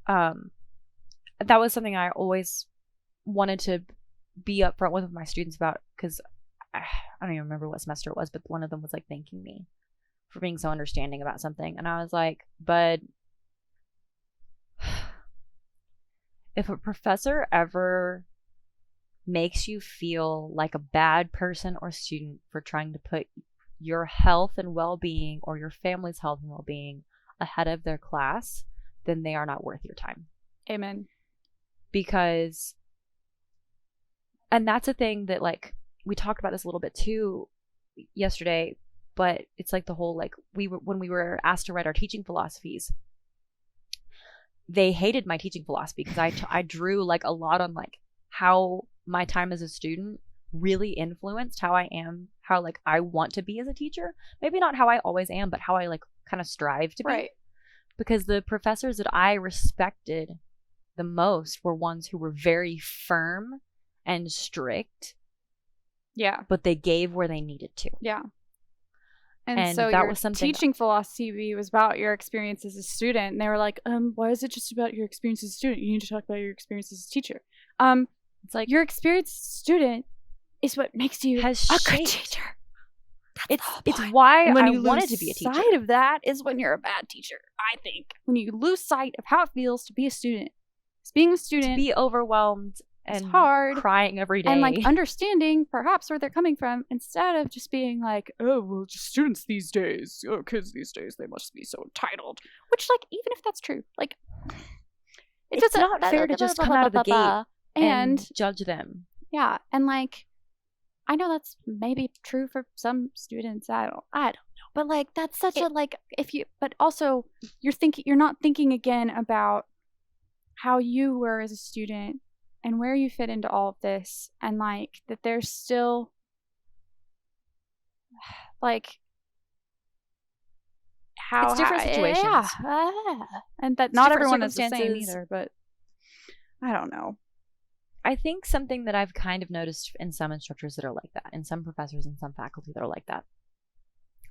that was something I always wanted to be upfront with my students about, because I don't even remember what semester it was, but one of them was like thanking me for being so understanding about something, and I was like, bud, if a professor ever makes you feel like a bad person or student for trying to put your health and well-being or your family's health and well-being ahead of their class, then they are not worth your time. Amen. Because, and that's a thing that, like, we talked about this a little bit too yesterday, but it's like the whole, like, when we were asked to write our teaching philosophies, they hated my teaching philosophy because I drew like a lot on like how my time as a student really influenced how I am, how like I want to be as a teacher. Maybe not how I always am, but how I like kind of strive to be. Right. Because the professors that I respected the most were ones who were very firm and strict. Yeah. But they gave where they needed to. Yeah. And so that was something teaching philosophy was about your experience as a student. And they were like, why is it just about your experience as a student? You need to talk about your experience as a teacher. It's like your experience as a student is what makes you a good teacher. It's why I wanted to be a teacher. Sight of that is when you're a bad teacher, I think. When you lose sight of how it feels to be a student. Being a student, to be overwhelmed and hard, crying every day, and like understanding perhaps where they're coming from instead of just being like, oh well, just students these days, kids these days, they must be so entitled. Which, like, even if that's true, like, it's not fair to just come out of the gate and judge them. Yeah, and like, I know that's maybe true for some students. I don't know, but like that's such a like but also you're not thinking again about how you were as a student and where you fit into all of this, and like that there's still like it's different situations. And that not everyone is the same either, but I don't know. I think something that I've kind of noticed in some instructors that are like that, and some professors and some faculty that are like that,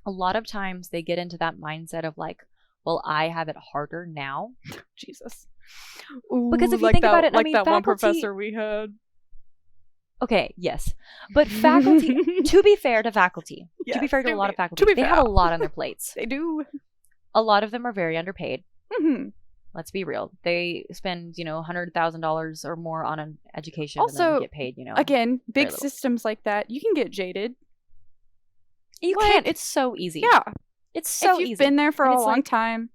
a lot of times they get into that mindset of like, well, I have it harder now. Jesus. Because if you think about it, I mean, that one faculty- professor we had. Okay, yes. But faculty, to be fair to faculty, to be fair to a lot of faculty, they have a lot on their plates. They do. A lot of them are very underpaid. Mm-hmm. Let's be real. They spend, $100,000 or more on an education and Also, then get paid, Again, big little. systems like that, you can get jaded. You Like, can't. It's so easy. Yeah. It's so if you've easy. been there for And a it's long like- time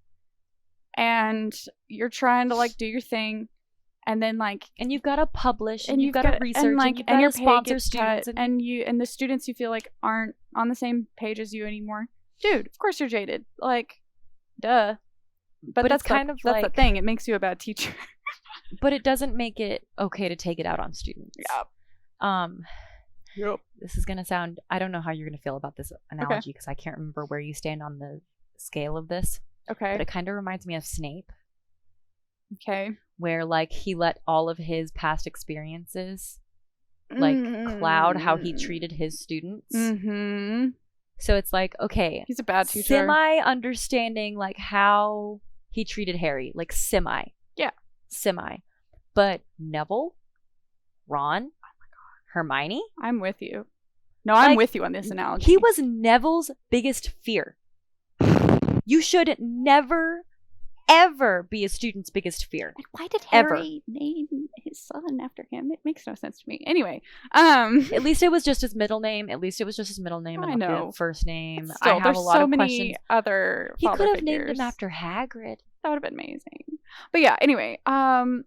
and you're trying to like do your thing and then like And you've got to publish and you've got to research and, like you've and got your to pay sponsor gets students. cut, and the students you feel like aren't on the same page as you anymore. Dude, of course you're jaded. Like, duh. But that's it's kind of that's the like- thing. It makes you a bad teacher. But it doesn't make it okay to take it out on students. Yep. This is going to sound, I don't know how you're going to feel about this analogy because I can't remember where you stand on the scale of this. Okay. But it kind of reminds me of Snape, Okay. where like he let all of his past experiences like cloud how he treated his students. Mm-hmm. So it's like, okay, He's a bad teacher. semi understanding like how he treated Harry, like semi. Yeah. Semi. But Neville, Ron, Hermione, I'm with you. No, I'm Like, with you on this analogy. he was Neville's biggest fear. You should never, ever be a student's biggest fear. Why did Ever. Harry name his son after him? It makes no sense to me. Anyway, At least it was just his middle name. At least it was just his middle name I and not know. the first name. still, I have there's a lot so of many questions. other He father could have figures. named him after Hagrid. That would have been amazing. But yeah, anyway, I'm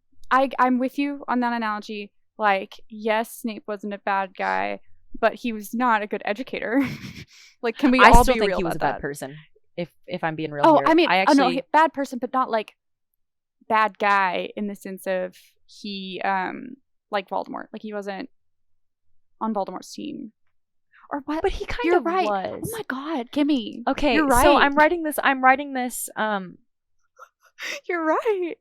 with you on that analogy. Like, yes, Snape wasn't a bad guy, but he was not a good educator. Like, can we I all still be think real he was a about bad that? person. If I'm being real Oh, here. I mean, I actually bad person, but not like bad guy in the sense of he, like Voldemort. Like, he wasn't on Voldemort's team. Or what? but he kind You're of right. was. Oh my god, Gimme. Okay, You're right. so I'm writing this You're right.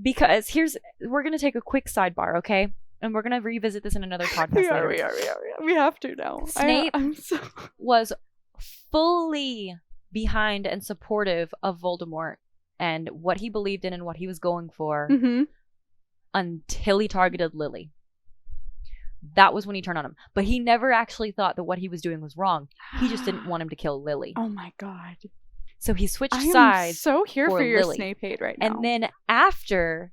because we're gonna take a quick sidebar, okay? And we're gonna revisit this in another podcast later. we are. We have to now. Snape- I'm so... Was fully behind and supportive of Voldemort and what he believed in and what he was going for Mm-hmm. until he targeted Lily. That was when he turned on him. But he never actually thought that what he was doing was wrong. He just didn't want him to kill Lily. Oh my god. So he switched I am sides. so here for for your Lily. Snape hate right now. And then after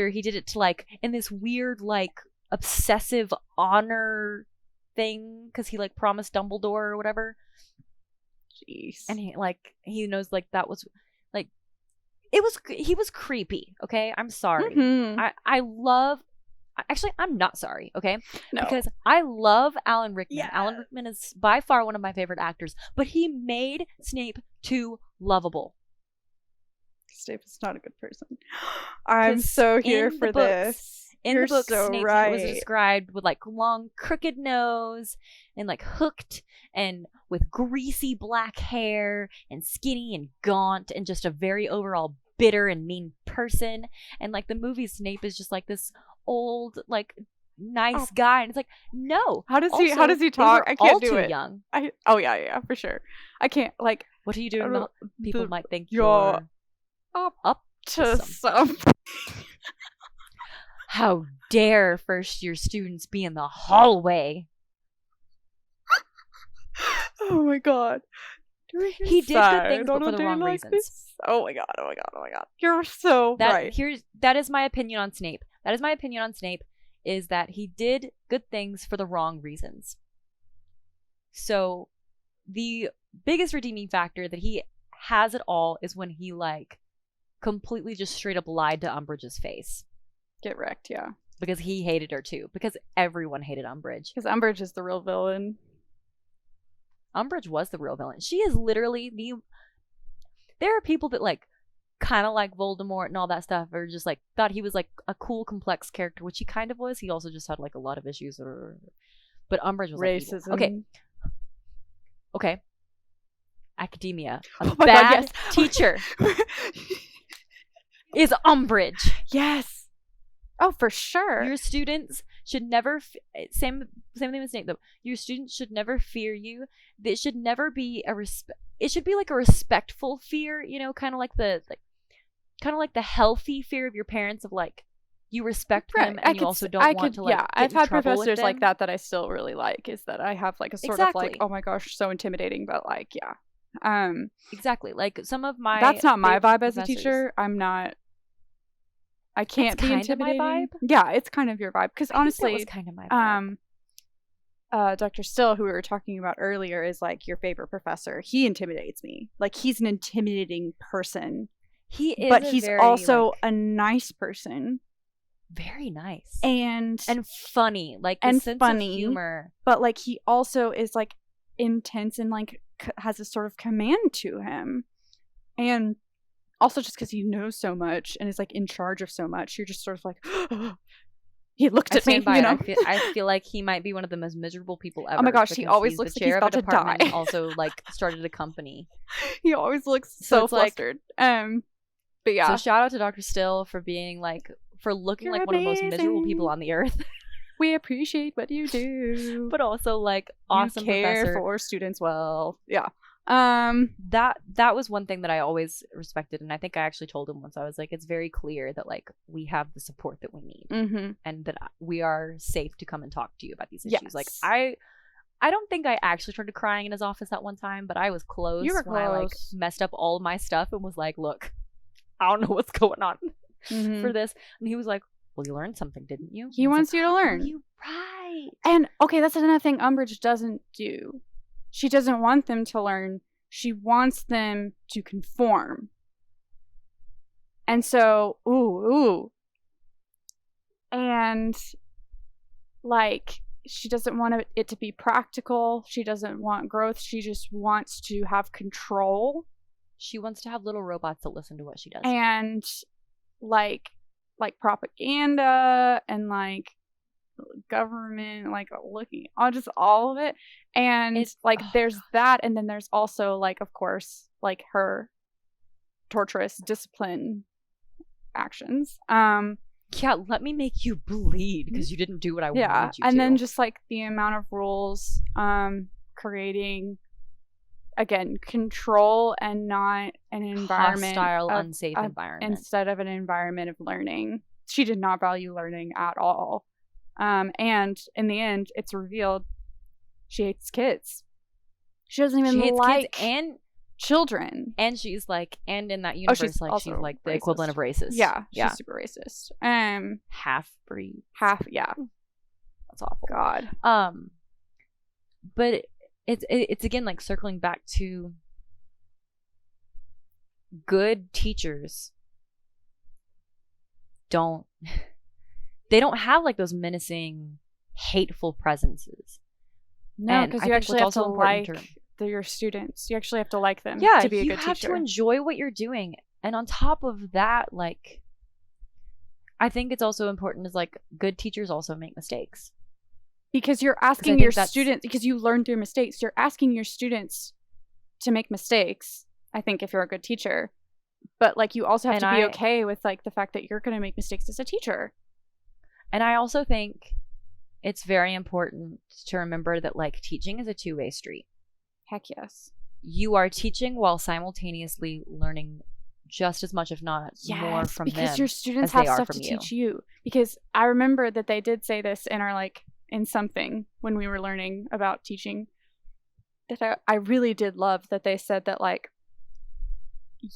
he did it to like in this weird like obsessive honor thing because he like promised Dumbledore or whatever, jeez. and he knows like that was like he was creepy. Okay, I'm sorry. Mhm. I love. Actually, I'm not sorry. Okay, No. because I love Alan Rickman. Yes. Alan Rickman is by far one of my favorite actors, but he made Snape too lovable. Snape is not a good person. I'm 'Cause so here in the for books- this. In You're the book, so Snape right. was described with like long, crooked nose and like hooked and with greasy black hair and skinny and gaunt and just a very overall bitter and mean person. And like the movie, Snape is just like this old, like nice guy, and it's like no. How does he Also, talk? they were I can't all do too it. young. Oh yeah, for sure. I can't like What are you I doing? don't- People the- might think you're you're up to some. How dare first year students be in the hallway? Oh my god. He did good things, but for the wrong reasons. This? Oh my god. You're so right. That is my opinion on Snape. That is my opinion on Snape, is that he did good things for the wrong reasons. So the biggest redeeming factor that he has at all is when he like completely just straight up lied to Umbridge's face. Get wrecked, yeah. Because he hated her too. Because everyone hated Umbridge. Because Umbridge is the real villain. Umbridge was the real villain. She is literally the... There are people that like kind of like Voldemort and all that stuff, or just like thought he was like a cool, complex character, which he kind of was. He also just had like a lot of issues. But Umbridge was like, evil. Racism. Okay. Academia. A Oh my bad god, yes. teacher is Umbridge. Yes. Oh, for sure. Your students should never same thing with Snape though. Your students should never fear you. It should never be it should be like a respectful fear, you know, kind of like the healthy fear of your parents, of like you respect them and you also don't want to like get I've in had trouble with professors like them. that I still really like, is that I have like a sort of like, Exactly. oh my gosh, so intimidating, but like, yeah. Exactly. Like some of my That's not my favorite vibe as a professors- teacher. I can't It's be kinda my intimidating. vibe. Yeah, it's kind of your vibe. Because I think that honestly, was kind of my vibe. Dr. Still, who we were talking about earlier, is like your favorite professor. He intimidates me. Like, he's an intimidating person. He is, but he's very, also like, a nice person. very nice And funny, like the and sense funny. of humor. But like, he also is like intense and like has a sort of command to him. And also just because he knows so much and is like in charge of so much, you're just sort of like, he looked I at me, stand by you it. know. I feel like he might be one of the most miserable people ever. Oh my gosh, he because always he's looks the like he's chair of about a to department die. and also like started a company. He always looks So so it's like- flustered. But yeah, So shout out to Dr. Still for being like, for looking You're like one of the most miserable amazing. people on the earth, we appreciate what you do. but also like awesome you care professor. for students well. Yeah. That was one thing that I always respected, and I think I actually told him once. I was like, it's very clear that like we have the support that we need, Mm-hmm. and that we are safe to come and talk to you about these issues. Yes. Like I don't think I actually started crying in his office that one time, but I was close. You were when I like close. messed up all my stuff and was like, look, I don't know what's going on Mhm. for this. And he was like, well, you learned something, didn't you? He And I was wants you to like, learn. oh, you're right. And okay, that's another thing Umbridge doesn't do. She doesn't want them to learn. She wants them to conform. And so, ooh. And like, she doesn't want it to be practical. She doesn't want growth. She just wants to have control. She wants to have little robots that listen to what she does. And like propaganda and like government, like looking on just all of it. And It's- like oh, there's gosh. that, and then there's also like, of course, like her torturous discipline actions. Yeah, let me make you bleed because you didn't do what I Yeah, wanted you and to. then just like the amount of rules, creating again control and not an environment hostile, of- unsafe of- environment. instead of an environment of learning. She did not value learning at all. And in the end, it's revealed she hates kids. She doesn't even She hates like kids children. and she's like, and in that universe, she's like also she's like the racist. equivalent of racist. Yeah, yeah, she's super racist. half breed. Yeah. That's awful. God. But it's again like circling back to good teachers they don't have like those menacing, hateful presences. No, And because I you think actually what's have to also important like to- your students. You actually have to like them Yeah, to be a you good have teacher. to enjoy what you're doing. And on top of that, like, I think it's also important is like good teachers also make mistakes. Because you're asking think your that's- students, because you learn through mistakes, you're asking your students to make mistakes, I think, if you're a good teacher. But like, you also have And to be I- okay with like the fact that you're going to make mistakes as a teacher. And I also think it's very important to remember that like teaching is a two-way street. Heck yes. You are teaching while simultaneously learning just as much, if not more, from because them your students as they have are stuff from to you. teach you. Because I remember that they did say this in our like in something when we were learning about teaching, that I really did love that they said that like,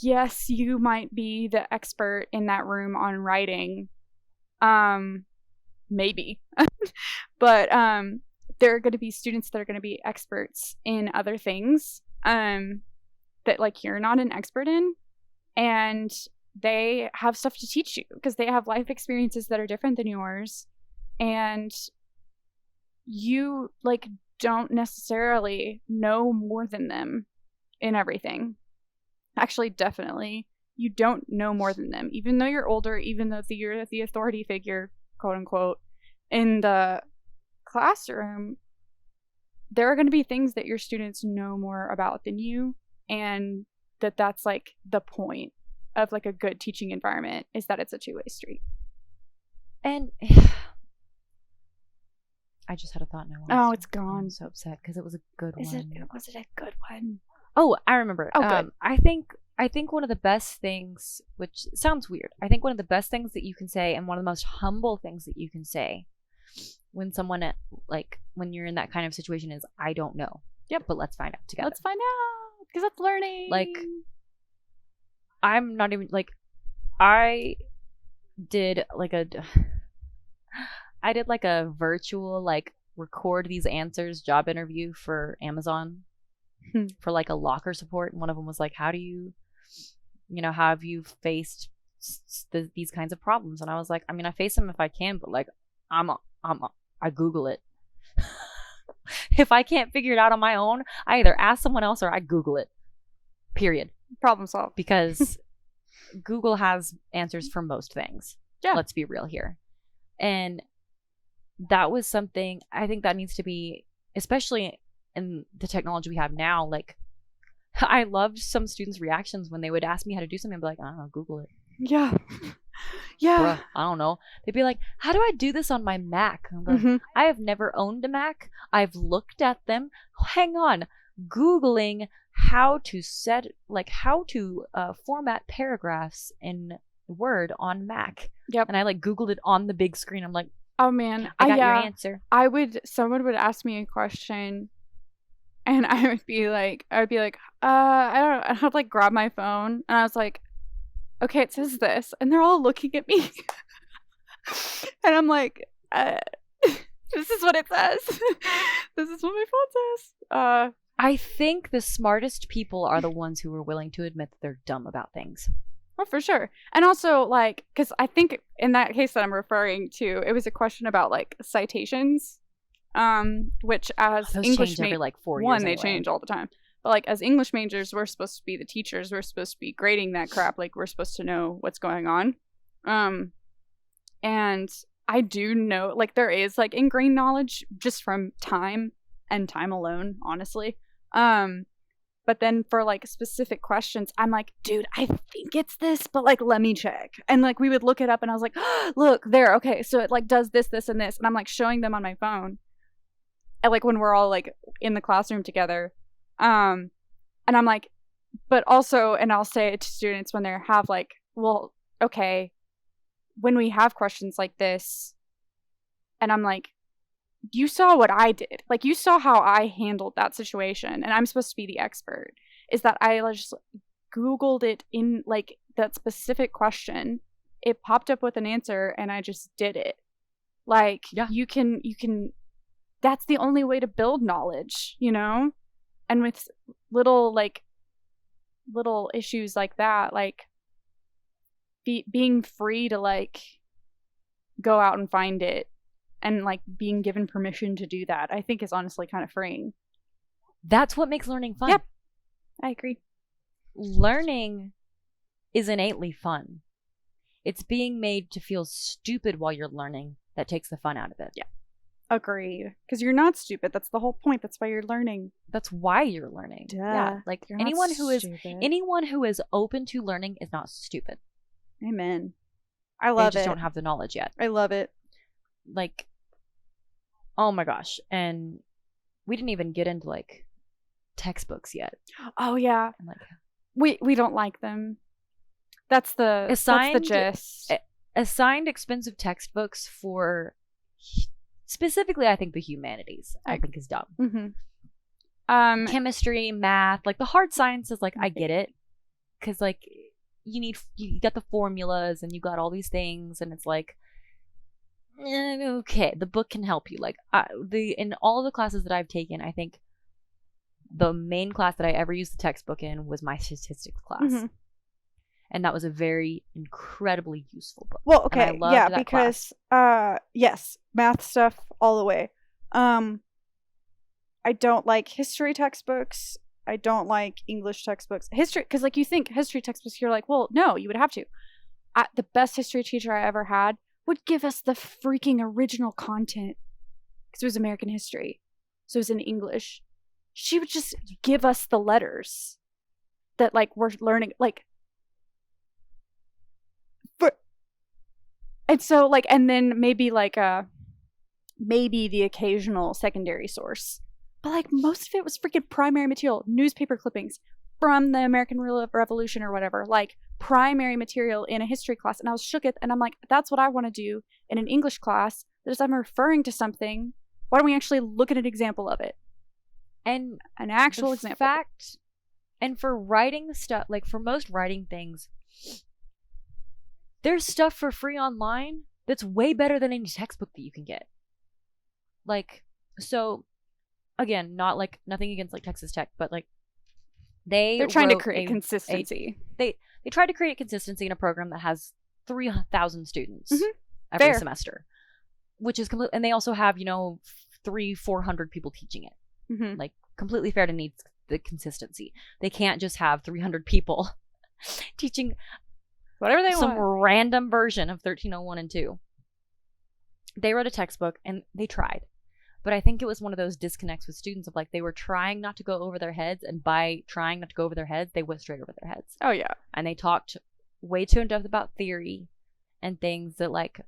yes, you might be the expert in that room on writing, maybe, but there are going to be students that are going to be experts in other things that like you're not an expert in, and they have stuff to teach you because they have life experiences that are different than yours, and you like don't necessarily know more than them in everything. Actually, definitely you don't know more than them, even though you're older, even though you're the authority figure, quote unquote, in the classroom. There are going to be things that your students know more about than you, and that's like the point of like a good teaching environment, is that it's a two-way street. And I just had a thought now. Oh, it's gone. I'm so upset because it was a good one. Was it a good one? Oh, I remember. Oh, good. I think one of the best things, which sounds weird, I think one of the best things that you can say, and one of the most humble things that you can say when someone, like, when you're in that kind of situation is, I don't know. Yep. But let's find out together. Let's find out, because that's learning. Like, I'm not even, like, I did like a virtual, like, record these answers job interview for Amazon for like a locker support, and one of them was like, how do you how have you faced these kinds of problems? And I was like, I mean, I face them if I can, but like I Google it. If I can't figure it out on my own, I either ask someone else or I Google it. Period. Problem solved. Because Google has answers for most things. Yeah. Let's be real here. And that was something I think that needs to be, especially in the technology we have now. Like, I loved some students' reactions when they would ask me how to do something. I'd be like, I don't know, Google it. Yeah. Yeah. Bruh, I don't know. They'd be like, how do I do this on my Mac? I'm like, I have never owned a Mac. I've looked at them. Hang on. Googling how to format paragraphs in Word on Mac. Yep. And I like Googled it on the big screen. I'm like, oh man, I got your answer. Someone would ask me a question, and I would be like, I don't know. I'd like grab my phone, and I was like, okay, it says this, and they're all looking at me, and I'm like, this is what it says. This is what my phone says. I think the smartest people are the ones who are willing to admit that they're dumb about things. Oh, for sure. And also, like, because I think in that case that I'm referring to, it was a question about, like, citations, which as those English change every, like, 4 years they anyway. change all the time. But, like, as English majors, we're supposed to be the teachers. We're supposed to be grading that crap. Like, we're supposed to know what's going on. And I do know, like, there is, like, ingrained knowledge just from time and time alone, honestly. But then for, like, specific questions, I'm like, dude, I think it's this, but, like, let me check. And, like, we would look it up, and I was like, oh, look, there, okay, so it, like, does this, this, and this. And I'm, like, showing them on my phone. And, like, when we're all, like, in the classroom together. And I'm like, but also, and I'll say it to students when they have, like, well, okay, when we have questions like this, and I'm like, you saw what I did. Like, you saw how I handled that situation, and I'm supposed to be the expert. Is that I just Googled it in, like, that specific question. It popped up with an answer, and I just did it. Like, yeah. you can, that's the only way to build knowledge, you know? And with little issues like that, like, being free to, like, go out and find it, and, like, being given permission to do that, I think is honestly kind of freeing. That's what makes learning fun. Yep. I agree. Learning is innately fun. It's being made to feel stupid while you're learning that takes the fun out of it. Yeah. Agreed. Because you're not stupid. That's the whole point. That's why you're learning. That's why you're learning. Duh. Yeah. Like, You're anyone not who is open to learning is not stupid. Amen. I love it. They just don't have the knowledge yet. I love it. Like, oh my gosh. And we didn't even get into, like, textbooks yet. Oh yeah. And, like, we don't like them. That's the gist. Assigned expensive textbooks for specifically, I think, the humanities, I think is dumb. Mm-hmm. Chemistry, math, like the hard sciences, like, I get it, because, like, you got the formulas and you got all these things, and it's like, okay, the book can help you. Like, in all the classes that I've taken, I think the main class that I ever used the textbook in was my statistics class. Mm-hmm. And that was a very incredibly useful book. Well, okay, and I loved yeah, that because class. Yes, math stuff all the way. I don't like history textbooks. I don't like English textbooks. History, because, like, you think history textbooks, you're like, well, no, you would have to. The best history teacher I ever had would give us the freaking original content, because it was American history, so it was in English. She would just give us the letters that, like, we're learning, like, And so like, and then maybe like maybe the occasional secondary source, but like most of it was freaking primary material, newspaper clippings from the American Revolution or whatever, like primary material in a history class. And I was shook at, and I'm like, that's what I want to do in an English class. That is, I'm referring to something. Why don't we actually look at an example of it? And an actual example. Fact, and for writing stuff, like for most writing things, there's stuff for free online that's way better than any textbook that you can get. Like, so again, not like nothing against like Texas Tech, but like they're trying to create consistency. They tried to create consistency in a program that has 3,000 students every semester, which is complete. And they also have 300-400 people teaching it. Like completely fair to need the consistency. They can't just have 300 people teaching whatever they some want. random version of 1301 and 2. They wrote a textbook and they tried. But I think it was one of those disconnects with students of like they were trying not to go over their heads, and by trying not to go over their heads, they went straight over their heads. Oh yeah. And they talked way too in depth about theory and things that like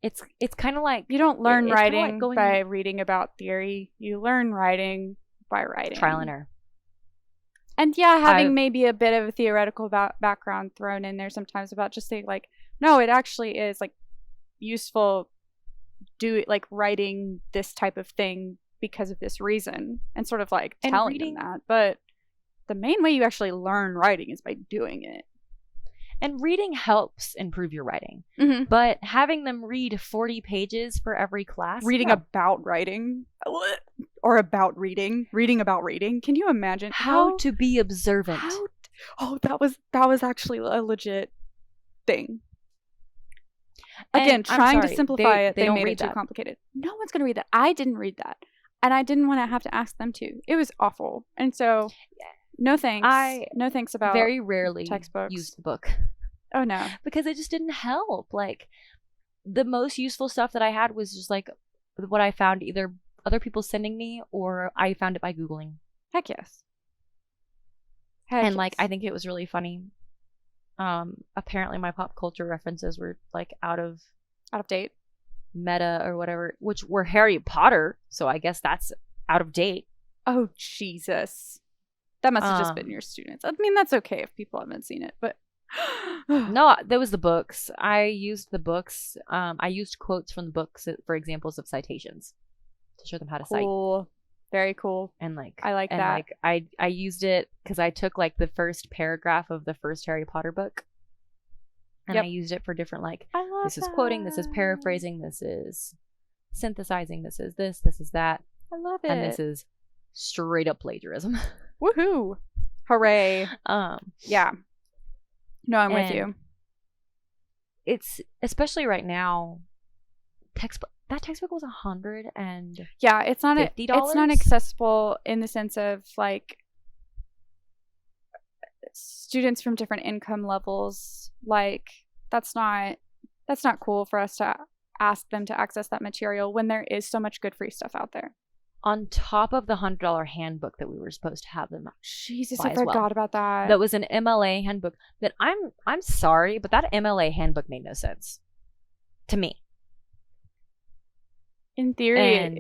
it's kind of like you don't learn writing like by reading about theory. You learn writing by writing. Trial and error. And yeah, having maybe a bit of a theoretical background thrown in there sometimes about just saying like, no, it actually is like useful like writing this type of thing because of this reason, and sort of like telling them that. But the main way you actually learn writing is by doing it. And reading helps improve your writing. But having them read 40 pages for every class. Reading about writing. Or about reading. Reading about reading. Can you imagine? How to be observant. That was actually a legit thing. Again, trying to simplify it, they made it too complicated. No one's going to read that. I didn't read that. And I didn't want to have to ask them to. It was awful. And so... No thanks. No thanks about very rarely textbooks. Use the book. Oh no. Because it just didn't help. Like the most useful stuff that I had was just like what I found either other people sending me or I found it by Googling. Heck yes. Like I think it was really funny. Apparently my pop culture references were like out of date. Meta or whatever, which were Harry Potter, so I guess that's out of date. Oh Jesus. That must have just been your students. I mean, that's okay if people haven't seen it, but... No, there was the books. I used the books. I used quotes from the books for examples of citations to show them how to cite. Cool. Very cool. And like... I like that. Like, I used it because I took like the first paragraph of the first Harry Potter book. And I used it for different like... This is quoting, this is paraphrasing, this is synthesizing, this is this is that. I love it. And this is straight up plagiarism. Woohoo! Hooray! Yeah. No, I'm with you. It's especially right now. That textbook was $100 and yeah, it's not $50. It's not accessible in the sense of like students from different income levels. Like that's not cool for us to ask them to access that material when there is so much good free stuff out there. On top of the $100 handbook that we were supposed to have them. Jesus, I forgot about that. That was an MLA handbook that I'm sorry, but that MLA handbook made no sense to me. In theory, it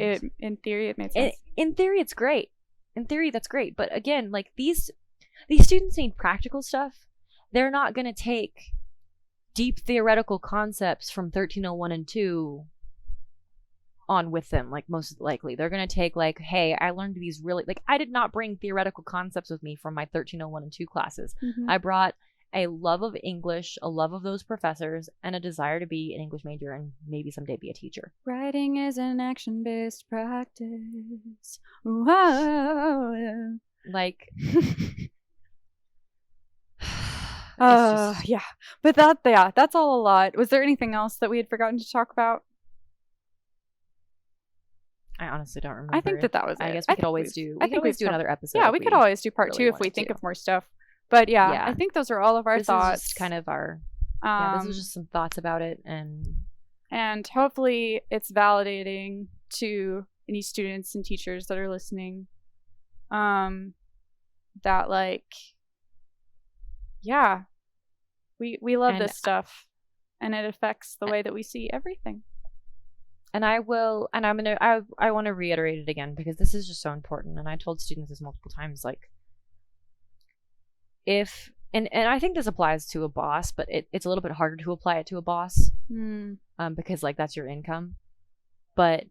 made sense. In theory, it's great. In theory, that's great. But again, like these students need practical stuff. They're not going to take deep theoretical concepts from 1301 and 2 on with them, like most likely they're going to take like, hey, I learned these really, like I did not bring theoretical concepts with me from my 1301 and 2 classes. I brought a love of English, a love of those professors, and a desire to be an English major and maybe someday be a teacher. Writing is an action-based practice. Whoa. Like yeah, but that's all a lot. Was there anything else that we had forgotten to talk about? I honestly don't remember. I think that was it. I guess we could always do another episode. Yeah, we could always do part 2 if we think of more stuff. But yeah, I think those are all of our thoughts. This is kind of our this was just some thoughts about it, and hopefully it's validating to any students and teachers that are listening. That like, yeah, we love this stuff. and it affects the way that we see everything. And I want to reiterate it again because this is just so important. And I told students this multiple times, like, if, and I think this applies to a boss, but it's a little bit harder to apply it to a boss because, like, that's your income. But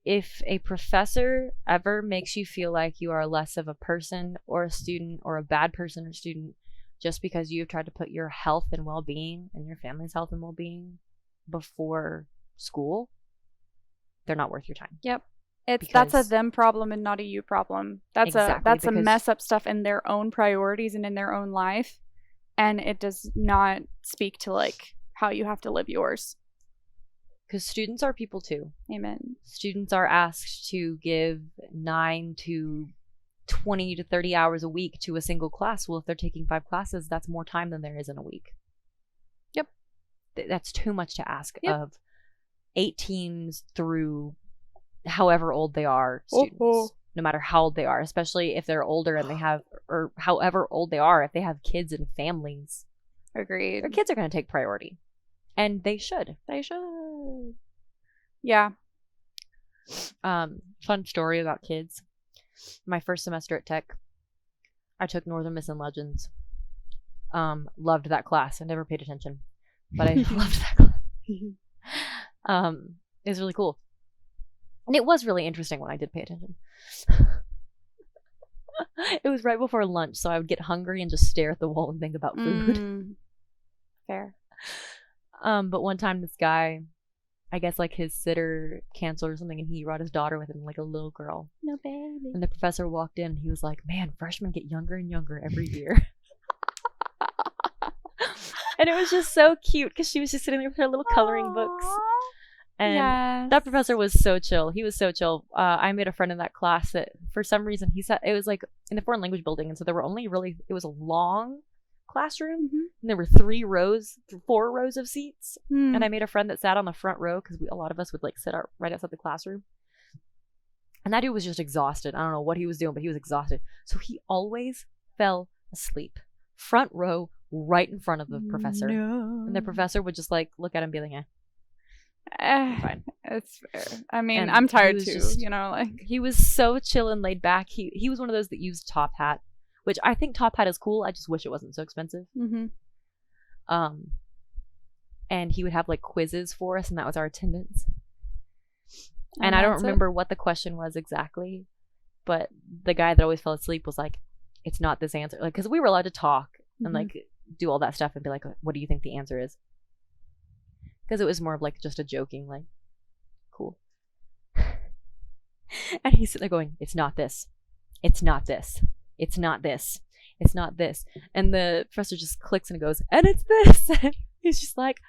if a professor ever makes you feel like you are less of a person or a student or a bad person or student just because you've tried to put your health and well-being and your family's health and well-being before school, they're not worth your time. Yep. That's a them problem and not a you problem. That's a mess up stuff in their own priorities and in their own life, and it does not speak to like how you have to live yours. Because students are people too. Amen. Students are asked to give 9 to 20 to 30 hours a week to a single class. Well, if they're taking 5 classes, that's more time than there is in a week. Yep. That's too much to ask of 18s through however old they are students. No matter how old they are, especially if they're older and they have, or however old they are, if they have kids and families. Agreed. Their kids are going to take priority. And they should. They should. Yeah. Fun story about kids. My first semester at Tech, I took Northern Myths and Legends. Loved that class. I never paid attention, but I loved that class. It was really cool. And it was really interesting when I did pay attention. It was right before lunch, so I would get hungry and just stare at the wall and think about food. Fair. But one time this guy, I guess like his sitter canceled or something, and he brought his daughter with him, like a little girl. No baby. And the professor walked in and he was like, man, freshmen get younger and younger every year. And it was just so cute because she was just sitting there with her little coloring books. And that professor was so chill. He was so chill. I made a friend in that class that for some reason he said it was like in the foreign language building. And so there were only it was a long classroom. And there were 4 rows of seats. And I made a friend that sat on the front row because a lot of us would like sit right outside the classroom. And that dude was just exhausted. I don't know what he was doing, but he was exhausted. So he always fell asleep. Front row, right in front of the professor. No. And the professor would just like look at him and be like, fine. It's fair. I mean, and I'm tired too, like. He was so chill and laid back. He was one of those that used Top Hat, which I think Top Hat is cool. I just wish it wasn't so expensive. And he would have like quizzes for us, and that was our attendance. And I don't remember what the question was exactly, but the guy that always fell asleep was like, it's not this answer. Like, because we were allowed to talk and like do all that stuff and be like, what do you think the answer is? Because it was more of like just a joking, like, cool. And he's sitting there going, it's not this. It's not this. It's not this. It's not this. And the professor just clicks and goes, and it's this. And he's just like,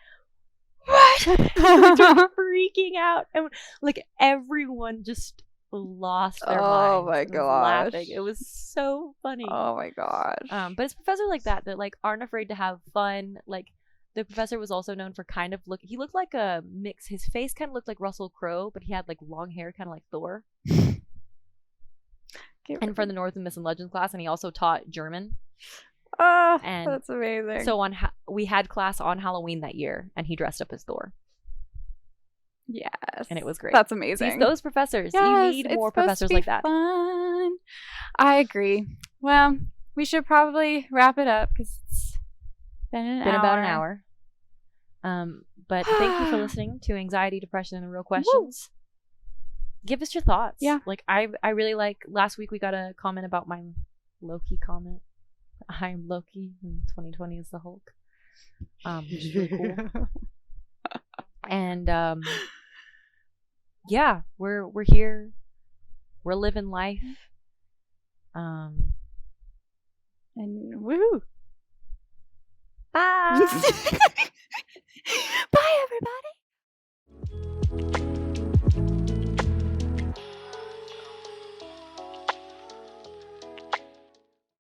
what? Just freaking out. And like everyone just lost their minds. Oh my gosh. Laughing. It was so funny. Oh my gosh. But it's professors like that like aren't afraid to have fun. Like the professor was also known for kind of he looked like a mix. His face kind of looked like Russell Crowe, but he had like long hair, kind of like Thor. And for the Northern Myths and Legends class, and he also taught German. Oh, and that's amazing. So we had class on Halloween that year, and he dressed up as Thor. Yes. And it was great. That's amazing. Those professors. Yes, you need more professors like that. Fun. I agree. Well, we should probably wrap it up because it's been about an hour. But thank you for listening to Anxiety, Depression, and Real Questions. Woo! Give us your thoughts. Yeah. Like I really like last week we got a comment about my Loki comment. I'm Loki and 2020 is the Hulk. Which is really cool. And yeah, we're here. We're living life. And woo. Bye. Bye everybody.